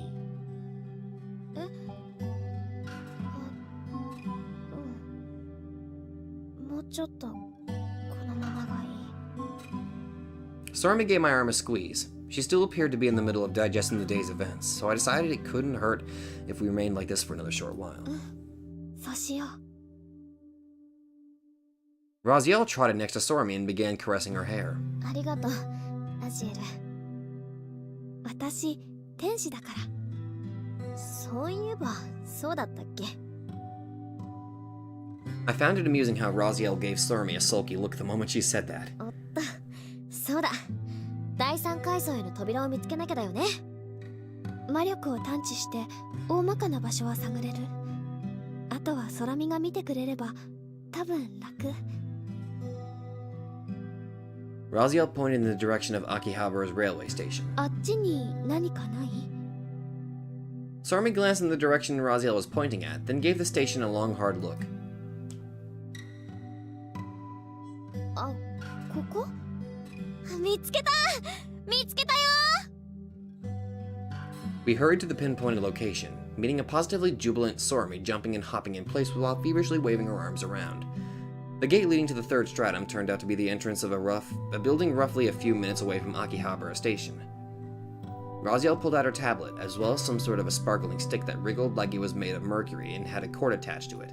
もうちょっとこのままがいい。 Sormi gave my arm a squeeze. She still appeared to be in the middle of digesting the day's events, so I decided it couldn't hurt if we remained like this for another short while. そうしよう。 Raziel trotted next to Sormi and began caressing her hair. ありがとう、ラジエル。私、天使だから。そういえば、そうだったっけ？ I found it amusing how Raziel gave Sormi a sulky look the moment she said that. おっと、そうだ。第三階層への扉を見つけなきゃだよね。魔力を探知して大まかな場所は探れる。あとは空見が見てくれれば多分楽。 Raziel pointed in the direction of Akihaba's railway station. あっちに何かない？ Sormi glanced in the direction Raziel was pointing at, then gave the station a long, hard look. あ、ここ？見つけた！見つけたよ！ We hurried to the pinpointed location, meeting a positively jubilant Sormi jumping and hopping in place while feverishly waving her arms around. The gate leading to the third stratum turned out to be the entrance of a building roughly a few minutes away from Akihabara Station. Raziel pulled out her tablet, as well as some sort of a sparkling stick that wriggled like it was made of mercury and had a cord attached to it.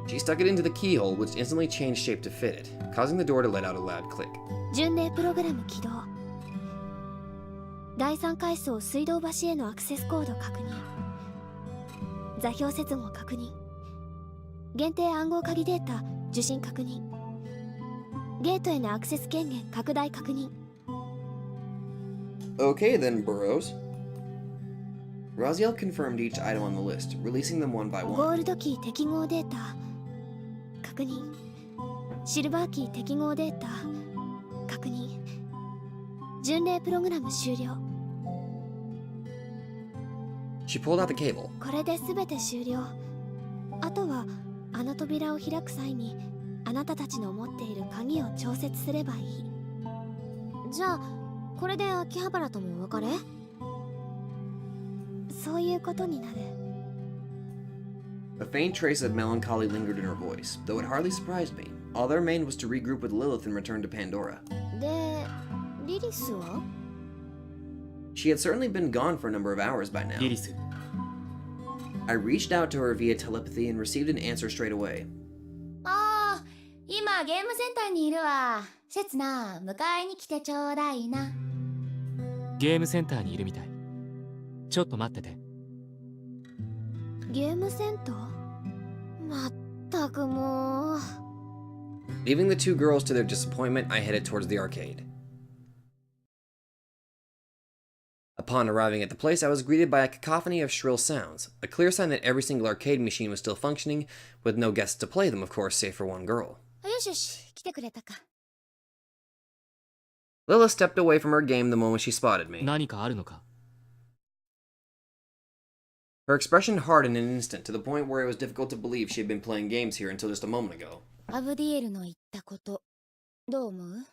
She stuck it into the keyhole, which instantly changed shape to fit it, causing the door to let out a loud click. 巡礼プログラム起動。第三階層水道橋へのアクセスコード確認。座標接合確認。限定暗号鍵データ受信確認。ゲートへのアクセス権限拡大確認。 Okay then, Burrows. Raziel confirmed each item on the list, releasing them one by ゴ one. ールドキー適合データ確認。シルバーキー適合データ確認。巡礼プログラム終了。 She pulled out the cable. これで全て終了。あとはあの扉を開く際にあなたたちの持っている鍵を調節すればいい。じゃあこれで秋葉原ともお別れ？そういうことになる。 A faint trace of melancholy lingered in her voice, though it hardly surprised me. All that remained was to regroup with Lilith and return to Pandora. で、リリスは？ She had certainly been gone for a number of hours by now. リリス、 I reached out to her via telepathy and received an answer straight away. ああ、今ゲームセンターにいるわ。せつな、迎えに来てちょうだいな。ゲームセンターにいるみたい。ちょっと待ってて。ゲームセンター。まったくもう。 Leaving the two girls to their disappointment, I headed towards the arcade. Upon arriving at the place, I was greeted by a cacophony of shrill sounds, a clear sign that every single arcade machine was still functioning, with no guests to play them, of course, save for one girl. よしよし、来てくれたか。 Lila stepped away from her game the moment she spotted me. 何かあるのか？ Her expression hardened in an instant, to the point where it was difficult to believe she had been playing games here until just a moment ago. アブディエルの言ったこと、どう思う？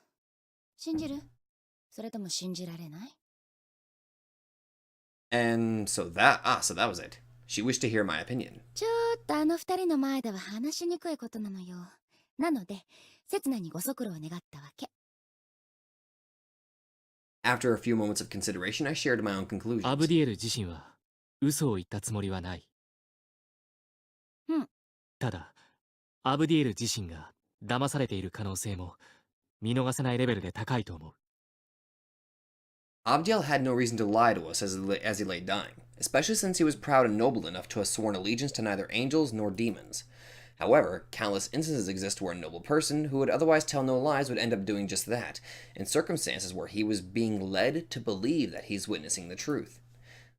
信じる？それとも信じられない？ And so that was it. She wished to hear my opinion. ちょっとあの二人の前では話しにくいことなのよ。なので、刹那にご足労を願ったわけ。After a few moments of consideration, I shared my own conclusions. アブディエル自身は嘘を言ったつもりはない。うん。ただ、アブディエル自身が騙されている可能性も見逃せないレベルで高いと思う。Abdiel had no reason to lie to us as he lay dying, especially since he was proud and noble enough to have sworn allegiance to neither angels nor demons. However, countless instances exist where a noble person who would otherwise tell no lies would end up doing just that, in circumstances where he was being led to believe that he's witnessing the truth.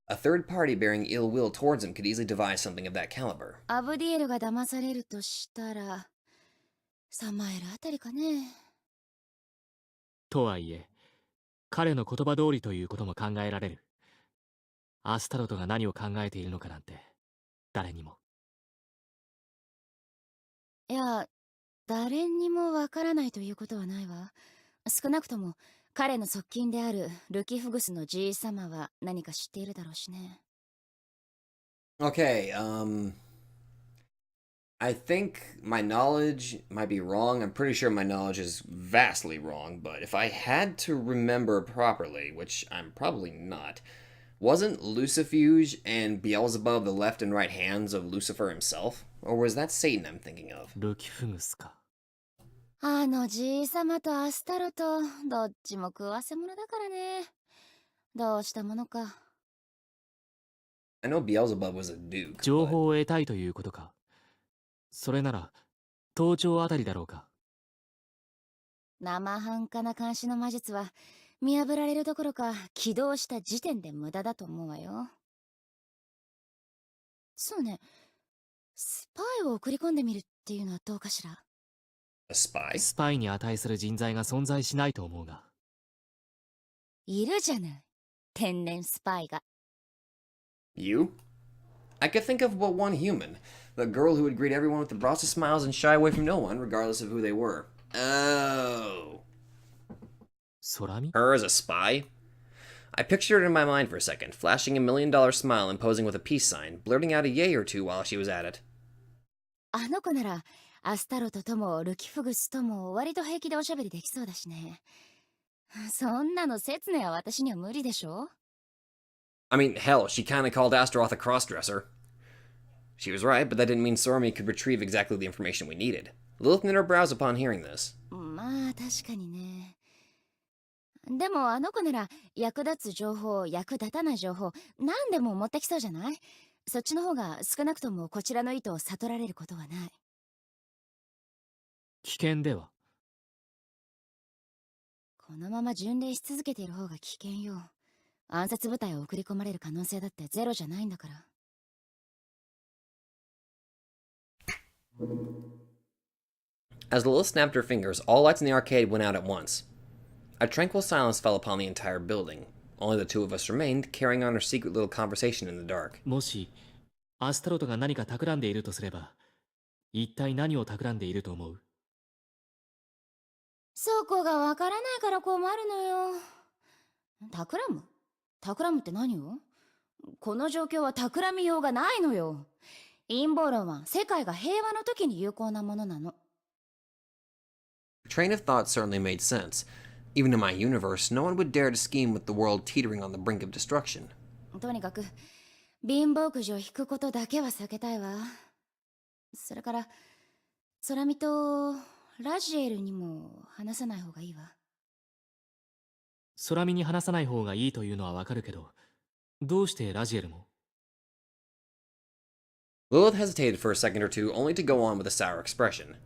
A third party bearing ill will towards him could easily devise something of that caliber. アブディエルが騙されるとしたら、サマエルあたりかね。とはいえ、彼の言葉通りということも考えられる。アスタロトが何を考えているのかなんて、誰にも。いや、誰にもわからないということはないわ。少なくとも彼の側近であるルキフグスのじいさまは何か知っているだろうしね。Okay, I think my knowledge might be wrong. I'm pretty sure my knowledge is vastly wrong, but if I had to remember properly, which I'm probably not, wasn't Lucifuge and Beelzebub the left and right hands of Lucifer himself? Or was that Satan I'm thinking of? ルキフグスか。あのじいさまとアスタロト、どっちも食わせ者だからね。どうしたものか。I know Beelzebub was a duke. 情報を得たいということか。それなら、盗聴あたりだろうか。生半可な監視の魔術は見破られるどころか起動した時点で無駄だと思うわよ。そうね、スパイを送り込んでみるっていうのはどうかしら。A spy? スパイに値する人材が存在しないと思うが。いるじゃない、天然スパイが。You? I could think of but one human. The girl who would greet everyone with the broadest of smiles and shy away from no one, regardless of who they were. Oh. 空見？ Her as a spy? I pictured it in my mind for a second, flashing a $1,000,000 smile and posing with a peace sign, blurting out a yay or two while she was at it. あの子ならアスタロトともルキフグスとも割と平気でおしゃべりできそうだしね。そんなの説明は私には無理でしょ。 I mean, hell, she kinda called Astaroth a crossdresser. She was right, but that didn't mean Sormi could retrieve exactly the information we needed. Lilith knit her brows upon hearing this. まあ確かにね。でもあの子なら役立つ情報、役立たない情報、何でも持ってきそうじゃない？そっちの方が少なくともこちらの意図を悟られることはない。危険では？このまま巡礼し続けている方が危険よ。暗殺部隊を送り込まれる可能性だってゼロじゃないんだから。As Lilith snapped her fingers, all lights in the arcade went out at once. A tranquil silence fell upon the entire building. Only the two of us remained, carrying on our secret little conversation in the dark. もし、アスタロトが何か企んでいるとすれば、一体何を企んでいると思う？そこがわからないから困るのよ。企むって何を？この状況は企みようがないのよ。陰謀論は世界が平和の時に有効なものなの。The train of thought certainly made sense. Even in my universe, no one would dare to scheme with the world teetering on the brink of destruction. とにかく貧乏くじを引くことだけは避けたいわ。それから空見とラジエルにも話さない方がいいわ。空見に話さない方がいいというのはわかるけど、どうしてラジエルも？ Lilith hesitated for a second or two, only to go on with a sour expression.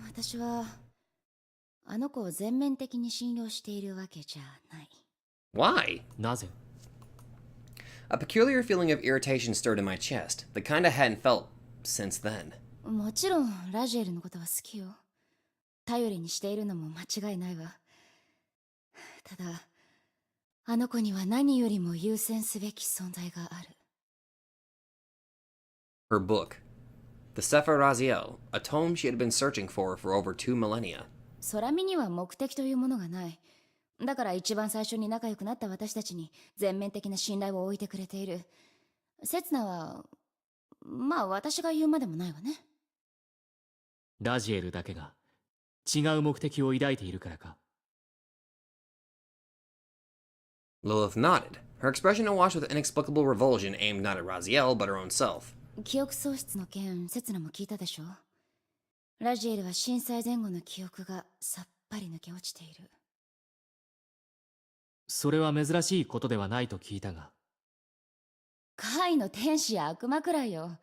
私はあの子を全面的に信用しているわけじゃない。 Why? なぜ？ A peculiar feeling of irritation stirred in my chest, the kind I hadn't felt since then. もちろんラジエルのことは好きよ。頼りにしているのも間違いないわ。ただあの子には何よりも優先すべき存在がある。 Her book. The Sefer Raziel, a tome she had been searching for over 2 millennia. 空見には目的というものがない。だから一番最初に仲良くなった私たちに全面的な信頼を置いてくれている。刹那はまあ私が言うまでもないわね。ラジエルだけが違う目的を抱いているからか。 Lilith nodded, her expression awash with inexplicable revulsion aimed not at Raziel, but her own self. 記憶喪失の件、刹那も聞いたでしょ。ラジエルは震災前後の記憶がさっぱり抜け落ちている。それは珍しいことではないと聞いたが。怪の天使や悪魔くらいよ。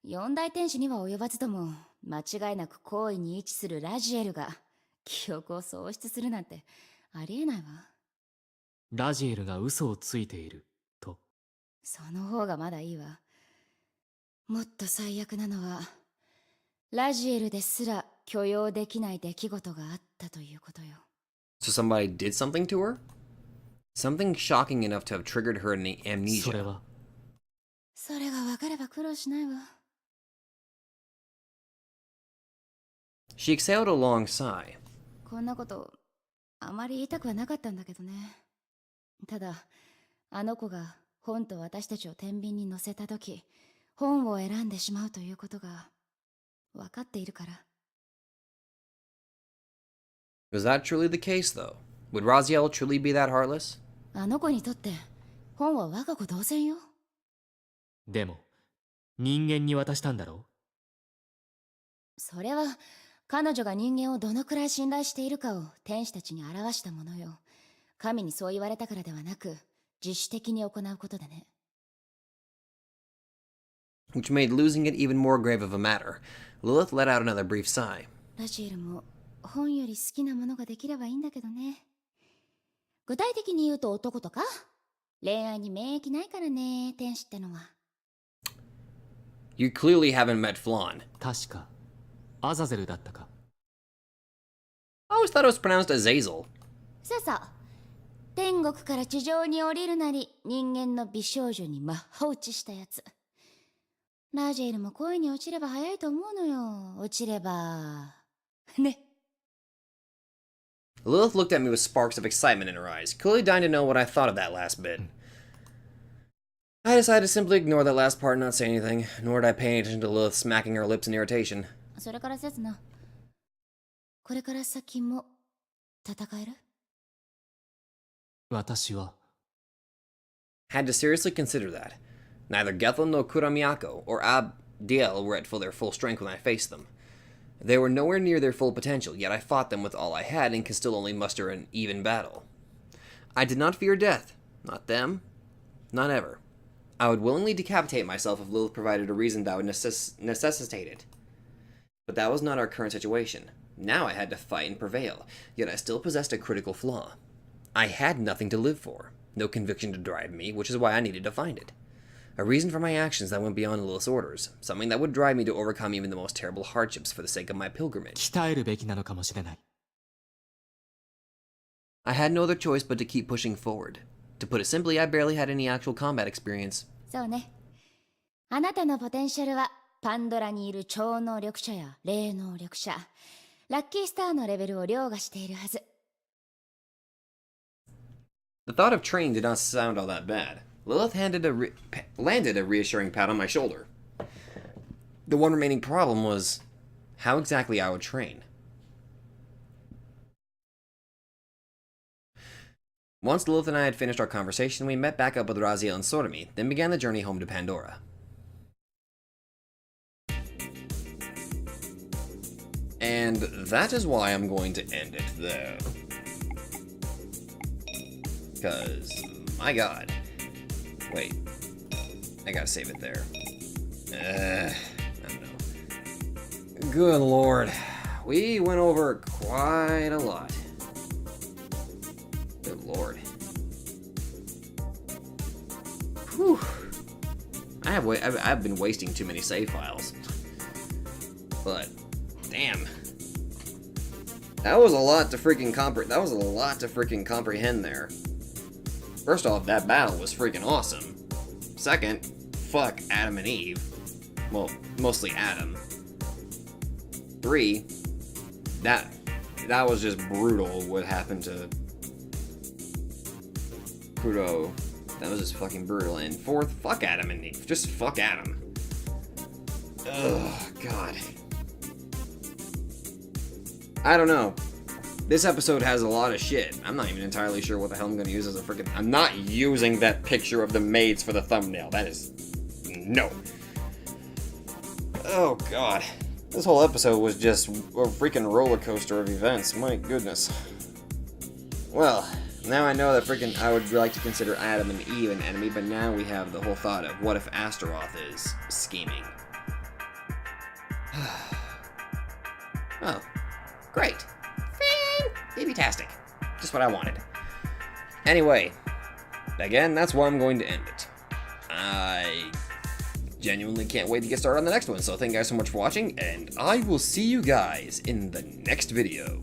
四大天使には及ばずとも間違いなく高位に位置するラジエルが記憶を喪失するなんてありえないわ。ラジエルが嘘をついていると。その方がまだいいわ。もっと最悪なのはラジエルですら許容できない出来事があったということよ。 So somebody did something to her? Something shocking enough to have triggered her それ amnesia. はそれが分かれば苦労しないわ。 She exhaled a long sigh. こんなことあまり言いたくはなかったんだけどね。ただあの子が本と私たちを天秤に乗せた時、本を選んでしまうということが分かっているから。 Was that truly the case, though? Would Raziel truly be that heartless? あの子にとって本は我が子同然よ。でも人間に渡したんだろそれは彼女が人間をどのくらい信頼しているかを天使たちに表したものよ。神にそう言われたからではなく、自主的に行うことでね。 Which made losing it even more grave of a matter. Lilith let out another brief sigh. ラジエルも本より好きなものができればいいんだけどね。具体的に言うと男とか恋愛に免疫ないからね、天使ってのは。 You clearly haven't met Flan. 確かアザゼルだったか。 I always thought it was pronounced Azazel. そうそう。天国から地上に降りるなり人間の美少女に魔法打ちしたやつ。ラジエルも恋に落ちれば早いと思うのよ。落ちればね。 Lilith looked at me with sparks of excitement in her eyes, clearly dying to know what I thought of that last bit. I decided to simply ignore that last part and not say anything, nor did I pay any attention to Lilith smacking her lips in irritation. それから刹那、これから先も戦える？私は Had to seriously consider that. Neither Gethlin nor Kuramiyako or Abdiel were at their full strength when I faced them. They were nowhere near their full potential, yet I fought them with all I had and could still only muster an even battle. I did not fear death. Not them. Not ever. I would willingly decapitate myself if Lilith provided a reason that would necessitate it. But that was not our current situation. Now I had to fight and prevail, yet I still possessed a critical flaw. I had nothing to live for, no conviction to drive me, which is why I needed to find it. A reason for my actions that went beyond Lilith's orders, something that would drive me to overcome even the most terrible hardships for the sake of my pilgrimage. 鍛えるべきなのかもしれない。 I had no other choice but to keep pushing forward. To put it simply, I barely had any actual combat experience. そうね。あなたのポテンシャルはパンドラにいる超能力者や霊能力者、ラッキースターのレベルを凌駕しているはず。 The thought of training did not sound all that bad. Lilith landed a reassuring pat on my shoulder. The one remaining problem was how exactly I would train. Once Lilith and I had finished our conversation, we met back up with Raziel and Sorami, then began the journey home to Pandora. And that is why I'm going to end it there. Because, my god. Wait, I gotta save it there. I don't know. Good lord. We went over quite a lot. Good lord. Whew. I've been wasting too many save files. But, damn. That was a lot to freaking comprehend there. First off, that battle was freaking awesome. Second, fuck Adam and Eve. Well, mostly Adam. 3, that was just brutal what happened to Kudo. That was just fucking brutal. And 4th, fuck Adam and Eve. Just fuck Adam. Ugh, God. I don't know. This episode has a lot of shit. I'm not even entirely sure what the hell I'm gonna use as a freaking... I'm not using that picture of the maids for the thumbnail. That is... No. Oh, God. This whole episode was just a freaking roller coaster of events. My goodness. Well, now I know that freaking I would like to consider Adam and Eve an enemy, but now we have the whole thought of what if Astaroth is scheming. Oh, great. Fantastic. Just what I wanted. Anyway, again, that's where I'm going to end it. I genuinely can't wait to get started on the next one, so thank you guys so much for watching, and I will see you guys in the next video.